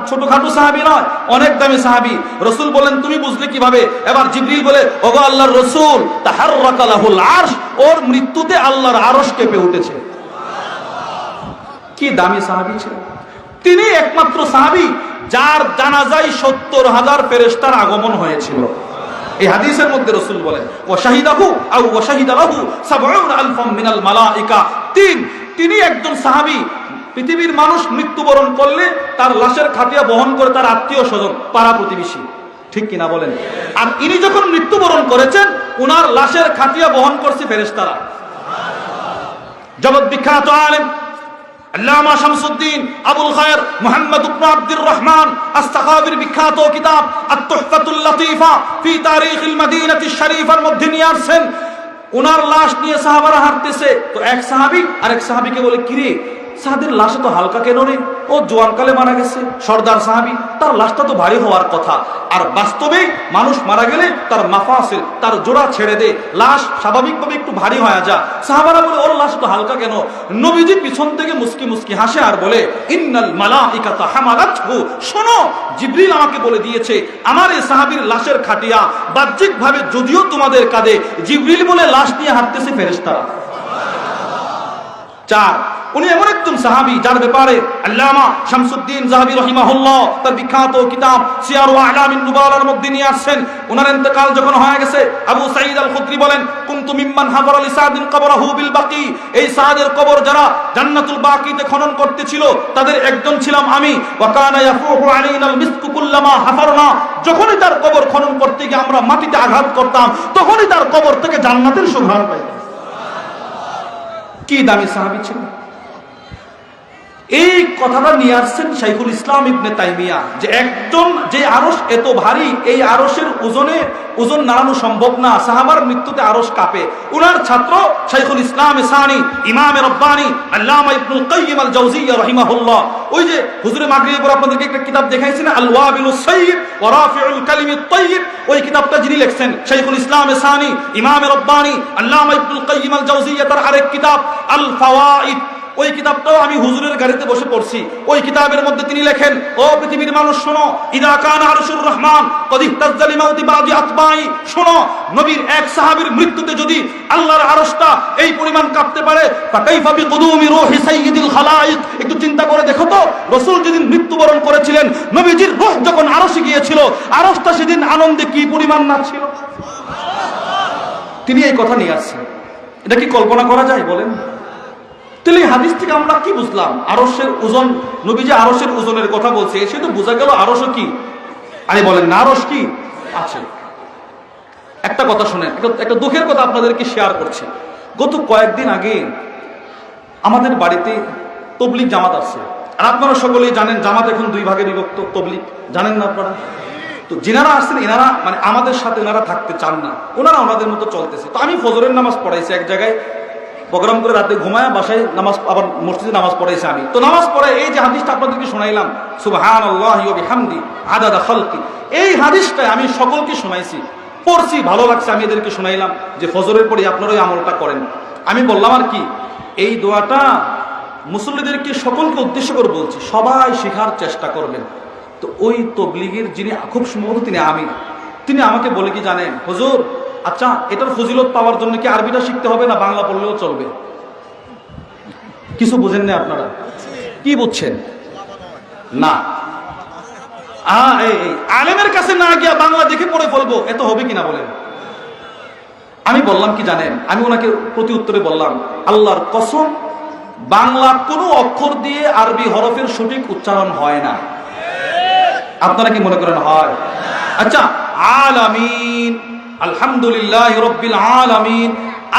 ছোটখাটো সাহাবী নয়, অনেক দামি সাহাবী। রাসূল বলেন, তুমি বুঝলে কিভাবে? এবার জিবরিল বলে, ওগো আল্লাহর রাসূল, তাহাররাকা লাহুল আরশ, ওর মৃত্যুতে আল্লাহর আরশ কেঁপে উঠেছে। কি দামি সাহাবী ছিলেন তিনি! একমাত্র সাহাবী যার জানাজায় 70,000 ফেরেশতার আগমন হয়েছিল। এই হাদিসের মধ্যে রাসূল বলেন, ওয়া শাহিদাহু আও ওয়া শাহিদা লাহু 70,000 মিনাল মালায়েকা। তিনি একজন সাহাবী, পৃথিবীর মানুষ মৃত্যুবরণ করলে তার লাশের খাটিয়া বহন করে তার আত্মীয় স্বজন, পাড়া প্রতিবেশী, ঠিক কিনা বলেন? আর ইনি যখন মৃত্যুবরণ করেছেন, উনার লাশের খাটিয়া বহন করছে ফেরেশতারা। জগৎ বিখ্যাত আলেম আল্লামা শামসুদ্দিন আবুল খায়ের মুহাম্মদ ইবনে আব্দুর রহমান আস-সাখাবির বিখ্যাত কিতাব আত-তুহফাতুল লতীফা ফি তারিখিল মদিনাতিশ শরীফার মধ্যে নিয়ে আসছেন, উনার লাশ নিয়ে সাহাবারা হাঁটতেছে, তো এক সাহাবী আরেক সাহাবীকে বলে, কিরে সাদের লাশটা তো হালকা কেন রে? ও জোয়ানকালে মারা গেছে, সর্দার সাহাবী, তার লাশটা তো ভারী হওয়ার কথা। আর বাস্তবে মানুষ মারা গেলে তার মাফাসিল, তার জোড়া ছেড়ে দে, লাশ স্বাভাবিকভাবে একটু ভারী হয়ে যায়। সাহাবারা বলে, ওর লাশ তো হালকা কেন? নবীজি পিছন থেকে মুস্কি মুস্কি হাসে আর বলে, ইন্নাল মালাইকাতা হামালাতহু, শোনো, জিবরিল আমাকে বলে দিয়েছে আমার এই সাহাবীর লাশের খাটিয়া বাহ্যিকভাবে যদিও তোমাদের কাঁধে, জিবরিল বলে লাশ নিয়ে হাঁটতেছে ফেরেশতারা। 4, উনি এমন একজন সাহাবী যার ব্যাপারে আল্লামা শামসুদ্দিন যাহাবী রাহিমাহুল্লাহ তার বিখ্যাত কিতাব সিয়ার ওয়া আলামিন নুবালার মধ্যে নিয়ে আসছেন। ওনার ইন্তেকাল যখন হয়ে গেছে, আবু সাঈদ আল খুদরি বলেন, কুনতু মিম্মান হাদারা লিসাদিন কবরহু বিল বাকি, এই সাদের কবর যারা জান্নাতুল বাকিতে খনন করতেছিল তাদের একজন ছিলাম আমি। ওয়া কানা ইয়াফুহু আলাইনাল মিসকু কুল্লামা হাফারনা, যখনই তার কবর খনন করতে গিয়ে আমরা মাটিতে আঘাত করতাম, তখনই তার কবর থেকে জান্নাতের সুঘ্রাণ পাইতাম। কি দামি সাহাবী ছিলেন! এই কথাটা নিয়ে আসছেন শাইখুল ইসলাম ইবনে তাইমিয়া, যে একজন যে আরশ এত ভারী, এই আরশের ওজন নাড়ানো সম্ভব না, সাহাবার মৃত্যুতে আরশ কাঁপে। উনার ছাত্র শাইখুল ইসলাম সানি ইমামে রব্বানি আল্লামা ইবনুল কাইয়িম আল জাওজিয়্যা রাহিমাহুল্লাহ, ওই যে হুজুরে মাগরিবের পর আপনাদেরকে একটা কিতাব দেখাইছেন আল ওয়াবিলুস সাইয়্যিব ওয়া রাফিউল কালিমিত তাইয়্যিব, ওই কিতাবটা যিনি লিখছেন শাইখুল ইসলাম সানি ইমামে রব্বানি আল্লামা ইবনুল কাইয়িম আল জাওজিয়্যা, তার আরেক কিতাব আল ফাওয়াইদ, ওই কিতাবটাও আমি হুজুরের গাড়িতে বসে পড়ছি। ওই কিতাবের মধ্যে তিনি লেখেন, ও পৃথিবীর মানুষ শোনো, ইদা কানা আরশুর রহমান কদ ইহতাজ্জা লিমাউতি বাদি আতবাই, শোনো নবীর এক সাহাবীর মৃত্যুতে যদি আল্লাহর আরশটা এই পরিমাণ কাঁপতে পারে, ফাকাইফা বিকুদুমি রূহি সাইয়্যিদিল খালাইক, একটু চিন্তা করে দেখো তো, রাসূল যেদিন মৃত্যুবরণ করেছিলেন, নবীজির রূহ যখন আরশে গিয়েছিল, আরশটা সেদিন আনন্দে কি পরিমাণ নাচছিল। তিনি এই কথা নিয়ে আসছেন, এটা কি কল্পনা করা যায় বলেন? তাহলে এই হাদিস থেকে আমরা কি বুঝলাম? আরশের ওজন, নবীজি আরশের ওজনের কথা বলছে, সে তো বোঝা গেল আরশ কি? আরে বলেন না, আরশ কি আছে? একটা কথা শুনেন, একটা দুঃখের কথা আপনাদেরকে শেয়ার করছি। গত কয়েকদিন আগে আমাদের বাড়িতে তবলিগ জামাত আসছে। আর আপনারা সকলেই জানেন জামাত এখন দুই ভাগে বিভক্ত, তবলিগ জানেন না আপনারা? তো যিনারা আসছেন এনারা মানে আমাদের সাথে ওনারা থাকতে চান না, ওনারা ওনাদের মতো চলতেছে। তো আমি ফজরের নামাজ পড়াইছি এক জায়গায়, প্রোগ্রাম করে রাতে ঘুমায় বাসায় নামাজ, আবার মসজিদে নামাজ পড়াইছি আমি। তো নামাজ পড়ে এই যে হাদিসটা আপনাদেরকে শোনাইলাম, সুবহানাল্লাহি ওয়া বিহামদি আদাদা খালকি, এই হাদিসটা আমি সকলকে শোনাইছি, পড়ছি, ভালো লাগছে, আমি এদেরকে শোনাইলাম যে ফজরের পরে আপনারা ওই আমলটা করেন। আমি বললাম আর কি, এই দোয়াটা মুসল্লিদেরকে সকলকে উদ্দেশ্য করে বলছি, সবাই শেখার চেষ্টা করবেন। তো ওই তবলিগের যিনি খুব সম্ভবত তিনি আমাকে বলে কি জানেন, হুজুর আচ্ছা এটার ফজিলত পাওয়ার জন্য কি আরবিটা শিখতে হবে না বাংলা পড়লেও চলবে? কিছু বুঝেন না আপনারা? কি বুঝছেন না? আলেমের কাছে না গিয়া বাংলা দেখে পড়ে ফেলবো, এত হবে কিনা বলেন? আমি বললাম কি জানেন, আমি ওনাকে প্রতি উত্তরে বললাম, আল্লাহর কসম বাংলা কোনো অক্ষর দিয়ে আরবি হরফের সঠিক উচ্চারণ হয় না। আপনারা কি মনে করেন হয়? আচ্ছা, আলামিন, আলহামদুলিল্লাহ রাব্বিল আলামিন,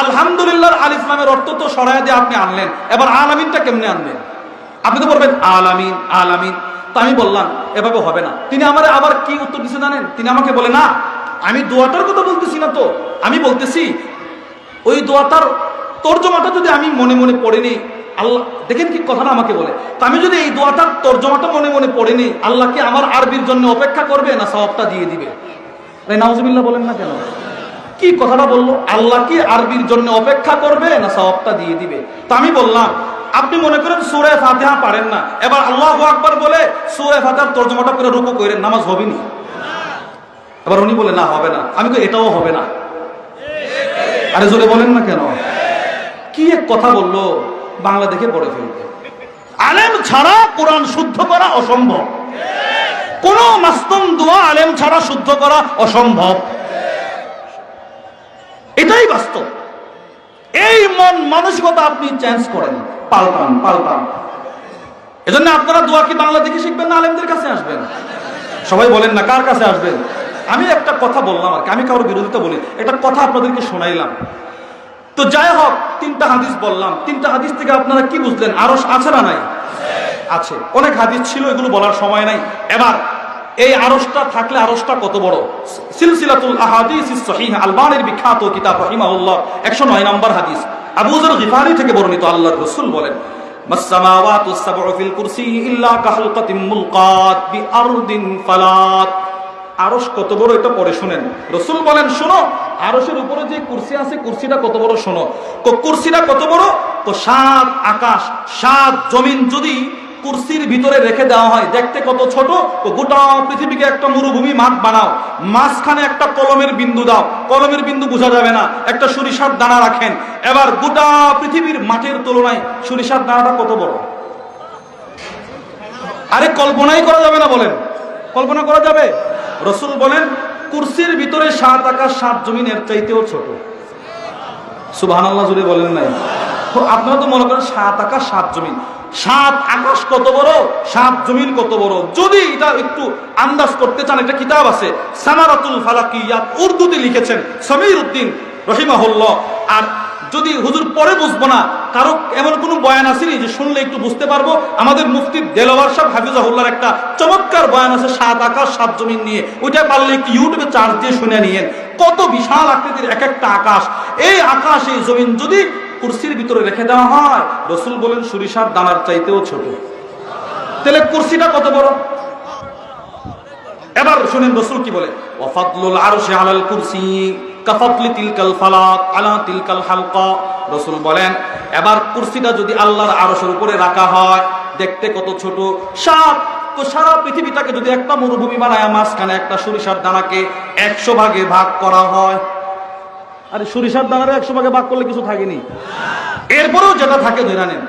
আলহামদুলিল্লাহর আলিফ লামের অর্থ তো সরায় দিয়ে আপনি আনলেন, এবার আলামিনটা কেমনে আনবেন? আপনি তো বলবেন আলামিন আলামিন। তো আমি বললাম এভাবে হবে না। তিনি আমারে আবার কি উত্তর দিতে জানেন? তিনি আমাকে বলে, না আমি দোয়াটার কথা বলতেছি না তো, আমি বলতেছি ওই দোয়াটার তর্জমাটা যদি আমি মনে মনে পড়ে নিই, আল্লাহ দেখেন কি কথাটা আমাকে বলে, তা আমি যদি এই দোয়াটার তর্জমাটা মনে মনে পড়ে নিই, আল্লাহ কি আমার আরবির জন্য অপেক্ষা করবে না সওয়াবটা দিয়ে দিবে? নাউজুবিল্লাহ বলেন না কেন? কি কথাটা বললো, আল্লাহ কি আরবির জন্য অপেক্ষা করবে না সওয়াবটা দিয়ে দিবে? তা আমি বললাম আপনি মনে করেন সূরা ফাতিহা পারেন না, এবার আল্লাহু আকবার বলে সূরা ফাতিহার তর্জমাটা করে রুকু করেন, নামাজ হবে না? এবার উনি বলে না হবে না। আমি কই এটাও হবে না। আরে জোরে বলেন না কেন? কি এক কথা বললো, বাংলা দেখে পড়ে ফেলবে। আলেম ছাড়া কোরআন শুদ্ধ করা অসম্ভব, কোন মাসতুম দোয়া আলেম ছাড়া শুদ্ধ করা অসম্ভব, এটাই বাস্তব। এই মন মানসিকতা আপনি চেঞ্জ করেন, পাল্টান। এজন্য আপনারা দোয়া কি বাংলা দেখে শিখবেন না আলেমদের কাছে আসবেন? সবাই বলেন না কার কাছে আসবেন? আমি একটা কথা বললাম আর কি, আমি কারোর বিরোধিতা বলি, এটা কথা আপনাদেরকে শোনাইলাম। তো যাই হোক, তিনটা হাদিস বললাম, তিনটা হাদিস থেকে আপনারা কি বুঝলেন? আরশ আছে না নাই? আছে। অনেক হাদিস ছিল, এগুলো বলার সময় নাই। এবার এই আরশটা থাকলে আরশটা কত বড়, সিলসিলাতুল আহাদিসিস সহিহ, আলবানীর বিখ্যাত কিতাব রাহিমাহুল্লাহ 109 নম্বর হাদিস, আবু যর গিফারি থেকে বর্ণিত, আল্লাহর রাসূল বলেন, মাসসামাওয়াতুস সাবউ ফিল কুরসি ইল্লা কাহলকাতিম মুলকাত বিআরদিন ফালাত। আরশ কত বড় এটা পরে শুনেন। রাসূল বলেন, শোনো আরশের উপরে যে কুরসি আছে, কুরসিটা কত বড় শোনো। কুরসিটা কত বড়? তো 7 আকাশ 7 জমিন যদি কুরসির ভিতরে রেখে দেওয়া হয়, দেখতে কত ছোট। তো গোটা পৃথিবীকে একটা মরুভূমি মাঠ বানাও, মাঝখানে একটা কলমের বিন্দু দাও, কলমের বিন্দু বোঝা যাবে না, একটা সরিষার দানা রাখেন, এবার গোটা পৃথিবীর মাঠের তুলনায় সরিষার দানাটা কত বড়? আরে কল্পনাই করা যাবে না, বলেন কল্পনা করা যাবে? রাসূল বলেন কুরসির ভিতরে 7 আকাশ 7 জমিন এর চাইতেও ছোট। সুবহানাল্লাহ জুড়ে বলেন নাই? আপনারা তো মনে করেন 7 আকাশ 7 জমিন, 7 আকাশ কত বড়, 7 জমিন কত বড়। যদি এটা একটু আন্দাজ করতে চান, একটা কিতাব আছে সামারাতুল ফালাকিয়াত, উর্দুতে লিখেছেন সমীর উদ্দিন রহিমাহুল্লাহ। আর যদি হুজুর পরে বুঝবো না, কারো এমন কোনো বয়ান আসেনি যে শুনলে একটু বুঝতে পারবো, আমাদের মুফতি দেলোয়ার সাহেব হাফিজাহুল্লাহর একটা চমৎকার বয়ান আছে 7 আকাশ 7 জমিন নিয়ে, ওইটা পারলে একটু ইউটিউবে চার্জ দিয়ে শুনে নিয়েন। কত বিশাল আকৃতির এক একটা আকাশ। এই আকাশ এই জমিন যদি কুরসির ভিতরে রেখে দেওয়া হয়, রাসূল বলেন সরিষার দানার চাইতেও ছোট। তাহলে কুরসিটা কত বড়? এবার শুনেন রাসূল কি বলে, ওয়া ফাদলুল আরশি আলাল কুরসি কাফাতলি তিলকাল ফালাক আলা তিলকাল হালকা। রাসূল বলেন এবার কুরসিটা যদি আল্লাহর আরশের উপরে রাখা হয়, দেখতে কত ছোট, সাপ তো সারা পৃথিবীটাকে যদি একটা মরুভূমি বানায়, মাঝখানে একটা সরিষার দানাকে 100 ভাগে ভাগ করা হয়, আরে সরিষার দানারে 100 ভাগে ভাগ করলে কিছু থাকেনি, এরপরেও যেটা থাকে ধরে নেন।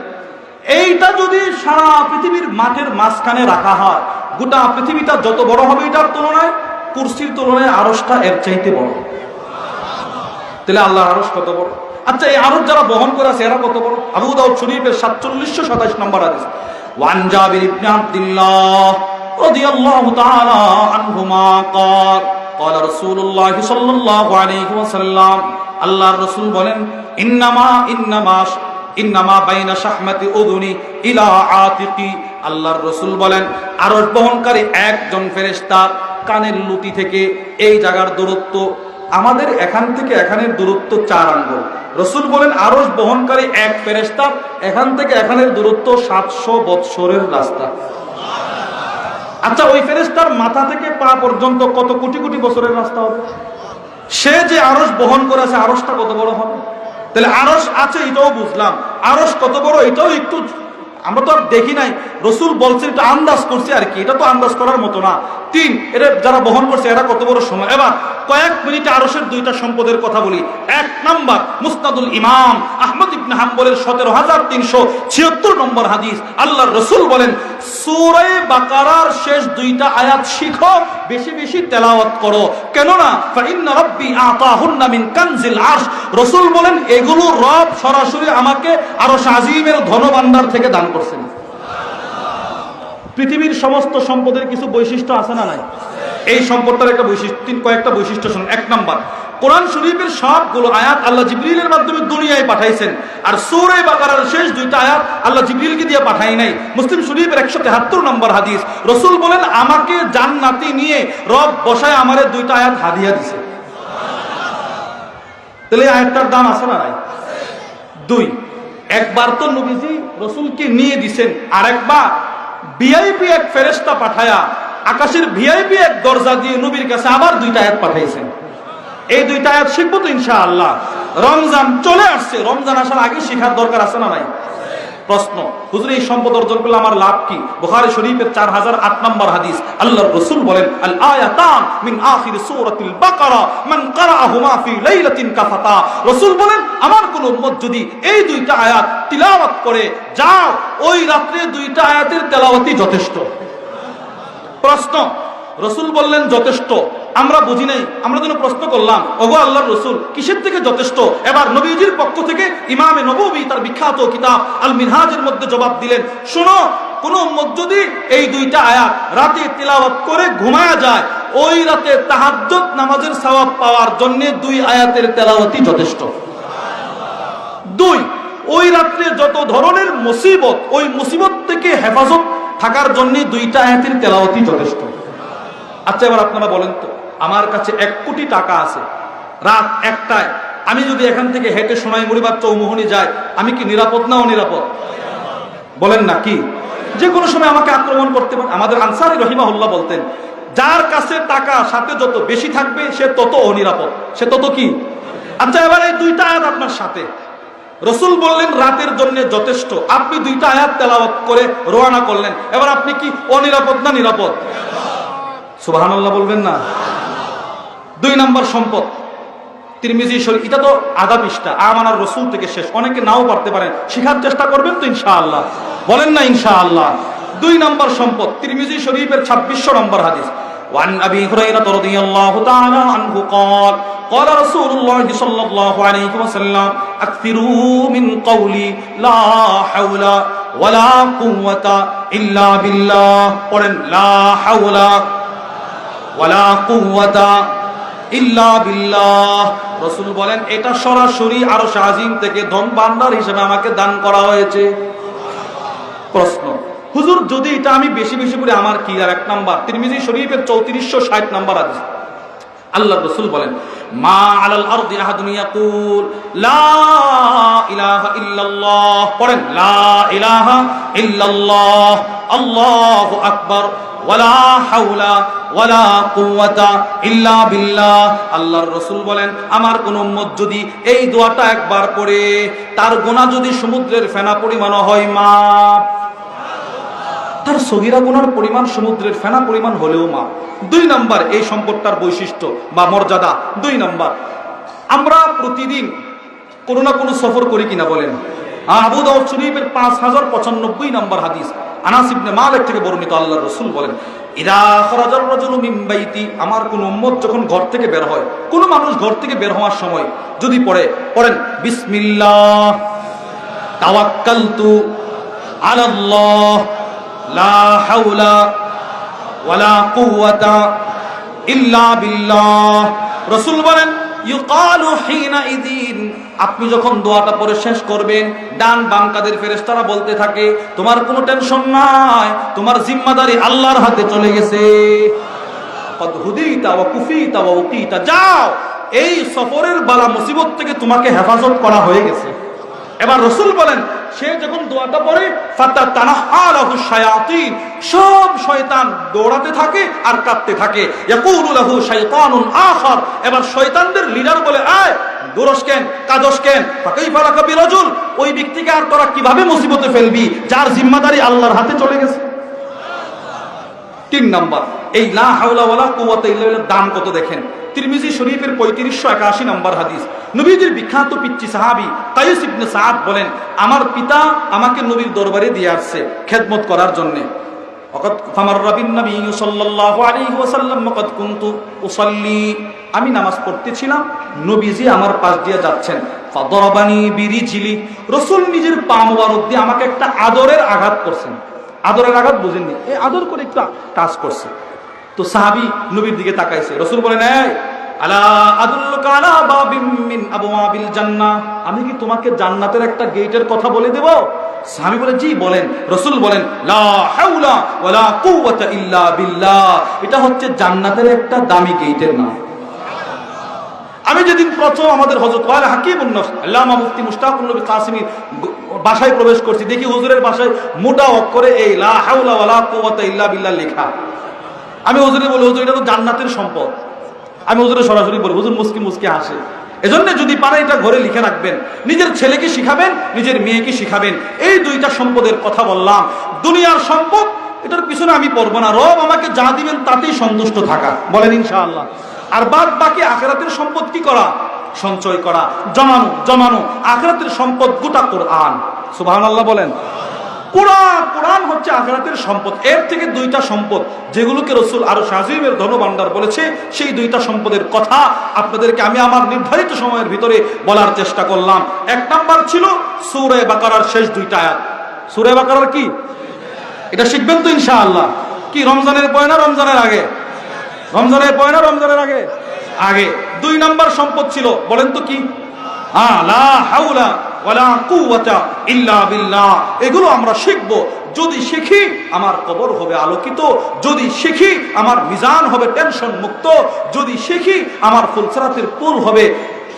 এইটা যদি সারা পৃথিবীর মাঠের মাঝখানে রাখা হয়, গোটা পৃথিবীটা যত বড় হবে এটার তুলনায়, কুরসির তুলনায় আরশটা এর চাইতে বড়। তাহলে আল্লাহর আরশ কত বড়? আচ্ছা, এই আরশ যারা বহন করে আছে এরা কত বড়? আবু দাউদ শরীফের 4727 নম্বর হাদিস, ওয়ান জাবির ইবনে আব্দুল্লাহ রাদিয়াল্লাহু তাআলা আনহুমা قال قال رسول الله صلى الله عليه وسلم, আল্লাহর রাসূল বলেন, ইন্নামা বাইনা শাহমাতি উযুনি ইলা আতিকি, আল্লাহর রাসূল বলেন আরশ বহনকারী একজন ফেরেশতা কানের লুটি থেকে এই জায়গার দূরত্ব, আমাদের এখান থেকে এখানের দূরত্ব 4 আঙ্গুল। রাসূল বলেন আরশ বহনকারী এক ফেরেশতা এখান থেকে এখানের দূরত্ব 700 বৎসরের রাস্তা। আচ্ছা, ওই ফেরেশতার মাথা থেকে পা পর্যন্ত কত কোটি কোটি বছরের রাস্তা হবে? সে যে আরশ বহন করেছে, আরশটা কত বড় হবে? তাহলে আরশ আছে এটাও বুঝলাম, আরশ কত বড় এটাও একটু আমরা তো আর দেখি নাই, রাসূল বলছেন এটা আন্দাজ করছি আর কি, এটা তো আন্দাজ করার মতো না। 3, এটা যারা বহন করছে এরা কত বড় সময়। এবার কয়েক মিনিটে আরশের 2টা সম্পদের কথা বলি। 1 নাম্বার, মুসনাদুল ইমাম আহমদ ইবনে হাম্বলের 17376 নম্বর হাদিস, আল্লাহর রাসূল বলেন সূরা বাকারার শেষ 2টা আয়াত শিখো, বেশি বেশি তেলাওয়াত করো, কেননা ফাইন্না রাব্বি আতাহুন্না মিন কানজিল আরশ, রাসূল বলেন এগুলো রব সরাসরি আমাকে আরশ আজিমের ধনভাণ্ডার থেকে দান করছেন। পৃথিবীর সমস্ত সম্পদের কিছু বৈশিষ্ট্য আছে না নাই? এই সম্পদটার একটা বৈশিষ্ট্য, কয়েকটা বৈশিষ্ট্য শুনুন। 1 নাম্বার, কোরআন শরীফের সবগুলো আয়াত আল্লাহ জিবরিলের মাধ্যমে দুনিয়ায় পাঠাইছেন, আর সূরা বাকারার শেষ 2টা আয়াত আল্লাহ জিবরিলকে দিয়ে পাঠাই নাই। মুসলিম শরীফের 173 নম্বর হাদিস, রাসূল বলেন আমাকে জান্নাতে নিয়ে রব বসায় আমারে 2টা আয়াত হাদিয়া দিয়েছে। তাহলে এই আয়াতটার দাম আছে না নাই? 2, একবার তো নবীজি রাসূলকে নিয়ে দিবেন, আর একবার ভিআইপি এক ফেরেশতা পাঠায়া আকাশের ভিআইপি এক দরজা দিয়ে নবীর কাছে আবার 2টা আয়াত পাঠাইছেন। এই 2টা আয়াত শিখবো তো ইনশাআল্লাহ। রমজান চলে আসছে, রমজান আসার আগে শেখার দরকার আছে না নাই? প্রশ্ন, হুজুর এই সম্পদ অর্জন করলে আমার লাভ কি? বুখারী শরীফের 4008 নম্বর হাদিস, আল্লাহর রাসূল বলেন আল আয়াতান মিন আখির সূরাতিল বাকারা মান ক্বারাআহুমা ফি লাইলাতিন কাফাতা, রাসূল বলেন আমার কোন উম্মত যদি এই 2টা আয়াত তিলাওয়াত করে যাও, ওই রাতে 2টা আয়াতের তেলাওয়াতই যথেষ্ট। প্রশ্ন, রাসূল বললেন যথেষ্ট, আমরা বুঝি নাই, আমরা যেন প্রশ্ন করলাম ওগো আল্লাহর রাসূল কিসের থেকে যথেষ্ট? এবার নবীজির পক্ষ থেকে ইমামে নববী তার বিখ্যাত কিতাব আল মিনহাজের মধ্যে জবাব দিলেন, শোনো, কোন উম্মত যদি এই 2টা আয়াত রাতে তিলাওয়াত করে ঘুমায়া যায়, ওই রাতে তাহাজ্জুদ নামাজের সওয়াব পাওয়ার জন্য 2 আয়াতের তেলাওয়াতই যথেষ্ট। 2, ওই রাতে যত ধরনের মুসিবত, ওই মুসিবত থেকে হেফাজত থাকার জন্য 2টা আয়াতের তেলাওয়াতই যথেষ্ট। আচ্ছা, এবার আপনারা বলেন তো, আমার কাছে 1 কোটি টাকা আছে, রাত 1টায় আমি যদি এখান থেকে হেঁটে সোনাইমুড়ি বা চৌমুহনী যাই, আমি কি নিরাপদ না অনিরাপদ? বলেন না কি? যে কোনো সময় আমাকে আক্রমণ করতে পারে। আমাদের আনসারী রাহিমাহুল্লাহ বলতেন, যার কাছে টাকা সাথে যত বেশি থাকবে সে তত অনিরাপদ, সে তত কি। আচ্ছা, এবার এই 2টা আয়াত আপনার সাথে, রাসূল বললেন রাতের জন্য যথেষ্ট, আপনি 2টা আয়াত তেলাওয়াত করে রওনা করলেন, এবার আপনি কি অনিরাপদ না নিরাপদ? সুবহানাল্লাহ বলবেন না? 2 নাম্বার সম্পদ, তিরমিজি শরীফ, এটা তো আধা পৃষ্ঠা, আমানার রাসূল থেকে শেষ, অনেকে নাও পারতে পারেন, শেখার চেষ্টা করবেন তো ইনশাআল্লাহ? বলেন না ইনশাআল্লাহ? 2 নাম্বার সম্পদ, তিরমিজি শরীফের 2600 নম্বর হাদিস, ওয়ান আবি হুরায়রা রাদিয়াল্লাহু তাআলা আনহু قال قال رسول الله صلى الله عليه وسلم اكثروا من قولي لا حول ولا قوة الا بالله, পড়েন লা হাওলা ওয়ালা কুওয়াতা ইল্লা বিল্লাহ। রাসূল বলেন এটা সরাসরি আরশ আজিম থেকে ধন ভান্ডার হিসেবে আমাকে দান করা হয়েছে। প্রশ্ন, হুজুর যদি এটা আমি বেশি বেশি করে আমার কি? আর 1 নাম্বার, তিরমিজি শরীফের 3460 নম্বর হাদিস, আল্লাহর রাসূল বলেন মা আলাল আরদি আহাদুন ইয়াকুল লা ইলাহা ইল্লাল্লাহ, পড়েন লা ইলাহা ইল্লাল্লাহ আল্লাহু আকবার ওয়ালা হাওলা ওয়ালা কুওয়াতা ইল্লা বিল্লাহ। আল্লাহর রাসূল বলেন, আমার কোন উম্মত যদি এই দোয়াটা একবার পড়ে, তার গুনাহ যদি সমুদ্রের ফেনা পরিমাণ হয়, মাপ, তার সগীরা গুনার পরিমাণ সমুদ্রের ফেনা পরিমাণ হলেও মাপ। 2 নাম্বার এই সম্পদটার বৈশিষ্ট্য বা মর্যাদা। 2 নাম্বার, আমরা প্রতিদিন কোনো না কোনো সফর করি কিনা বলেন? আবু দাউদ শরীফের 5095 নম্বর হাদিস, আনাস ইবনে মালিক থেকে বর্ণিত, আল্লাহর রাসূল বলেন, ইদা খরাজার রাজুলু মিন বাইতি, আমার কোন উম্মত যখন ঘর থেকে বের হয়, কোন মানুষ ঘর থেকে বের হওয়ার সময় যদি পড়েন বিসমিল্লাহ তাওয়াক্কালতু আলাল্লাহ লা হাওলা ওয়ালা কুওয়াতা ইল্লা বিল্লাহ, রাসূল বলেন ইউকালু হিনা ইদিন, আপনি যখন দোয়াটা পড়ে শেষ করবেন, ডান বাম কাদের ফেরেশতারা বলতে থাকে, তোমার কোনো টেনশন নাই, তোমার জিম্মাদারি আল্লাহর হাতে চলে গেছে। কদ হুদিতা ওয়া কুফিতা ওয়া উকিতা, যাও, এই সফরের বালা মুসিবত থেকে তোমাকে হেফাজত করা হয়ে গেছে। এবার রাসূল বলেন, সে যখন দোয়াটা পড়ে ফাতাতানাহালাহু শায়াতিন, সব শয়তান দৌড়াতে থাকে আর কাঁপতে থাকে। ইয়াকুলু লাহু শাইতানুন আখার, এবার শয়তানদের লিডার বলে, আয় দৌড়স কেন, কাদস কেন, ফাকাইফা লাকা বিরাজুল, ওই ব্যক্তিকে আর তোরা কিভাবে মুসিবতে ফেলবি যার জিম্মাদারি আল্লাহর হাতে চলে গেছে। 3 নাম্বার, এই লা হাওলা ওয়ালা কুওয়াতা ইল্লা বিল্লাহ দাম কত দেখেন। তিরমিজি শরীফের 3581 নম্বর হাদিস, নবীজির বিখ্যাত পিচ্চি সাহাবী কাইস ইবনে সাদ বলেন, আমার পিতা আমাকে নবীর দরবারে দিয়ে আসছে খেদমত করার জন্য। ওয়াকাদ ফামাররা বিন নবী সাল্লাল্লাহু আলাইহি ওয়াসাল্লাম ওয়াকাদ কুনতু উসাল্লি, আমি নামাজ পড়তেছিলাম, নবীজি আমার পাশ দিয়ে যাচ্ছেন। ফাদরাবানি বিরিজলি, রাসূল নিজের পা মোবারক দিয়ে আমাকে একটা আদরের আঘাত করছেন। আদরের আঘাত বুঝেননি, এই আদর করে একটু টাচ করছে। তো সাহাবী নবীর দিকে তাকাইছে, রাসূল বলেন, এই আলা আদুল্লুকা আলা বাবিম মিন আবওয়াবিল জান্নাহ, আমি কি তোমাকে জান্নাতের একটা গেটের কথা বলে দেব? সাহাবী বলে, জি বলেন। রাসূল বলেন, লা হাওলা ওয়ালা কুওয়াতা ইল্লা বিল্লাহ, এটা হচ্ছে জান্নাতের একটা দামি গেটের নাম। আমি যেদিন প্রথম আমাদের হযরত ওয়াল হাকিমুন নফস আল্লামা মুফতি মুশতাকুন নবী কাসিমি বাসায় প্রবেশ করছি, দেখি হুজুরের বাসায় মোটা অক্ষরে এই লা হাওলা ওয়ালা কুওয়াতা ইল্লা বিল্লাহ লেখা। আমি হুজুরে বলি, হুজুর এটা তো জান্নাতের সম্পদ। আমি হুজুরে সরাসরি বলি, হুজুর মুস্কি মুস্কি হাসে। এজন্য যদি পারে এটা ঘরে লিখে রাখবেন, নিজের ছেলেকে শিখাবেন, নিজের মেয়েকে শিখাবেন। এই 2টা সম্পদের কথা বললাম। দুনিয়ার সম্পদ, এটার পিছনে আমি পড়বো না, রব আমাকে যা দিবেন তাতেই সন্তুষ্ট থাকা, বলেন ইনশাআল্লাহ। আর বাদ বাকি আখিরাতের সম্পদ কি করা? সঞ্চয় করা, জমানো। আখিরাতের সম্পদ গোটা কোরআন, সুবহানাল্লাহ বলেন। কোরআন হচ্ছে আখিরাতের সম্পদ। এর থেকে 2টা সম্পদ যেগুলোকে রাসূল আরশ আজিমের ধনভাণ্ডার বলেছে, সেই 2টা সম্পদের কথা আপনাদেরকে আমি আমার নির্ধারিত সময়ের ভিতরে বলার চেষ্টা করলাম। 1 নাম্বার ছিল সূরা বাকারার শেষ 2টা আয়াত। সূরা বাকারার কি, এটা শিখবেন তো ইনশাআল্লাহ। কি রমজানের পরে না রমজানের আগে? রমজানের পরে না রমজানের আগে? আগে। 2 নাম্বার সম্পদ ছিল, বলেন তো কি? লা হাওলা ওয়ালা কুওয়াতা ইল্লা বিল্লাহ। এগুলো আমরা শিখবো। যদি শিখি আমার কবর হবে আলোকিত, যদি শিখি আমার মিজান হবে টেনশন মুক্ত, যদি শিখি আমার ফুলসরাতের পুল হবে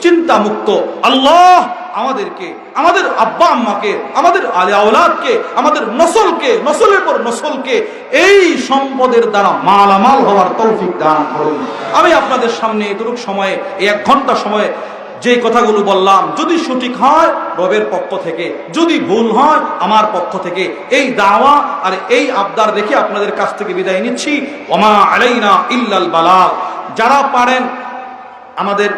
চিন্তা মুক্ত। আল্লাহ আমাদেরকে, আমাদের আব্বা আম্মাকে, আমাদের আলে আওলাদকে, আমাদের নসলকে, নসলের পর নসলকে এই সম্পদের দ্বারা মালামাল হওয়ার তৌফিক দান করুন। আমি আপনাদের সামনে এতটুকু সময়ে, এই 1 ঘন্টা সময়ে যে কথাগুলো বললাম, যদি সঠিক হয় রবের পক্ষ থেকে, যদি ভুল হয় আমার পক্ষ থেকে, এই দাওয়া আর এই আবদার রেখে আপনাদের কাছ থেকে বিদায় নিচ্ছি। ওমা আলাইনা ইল্লাল বালাগ। যারা পারেন আমাদের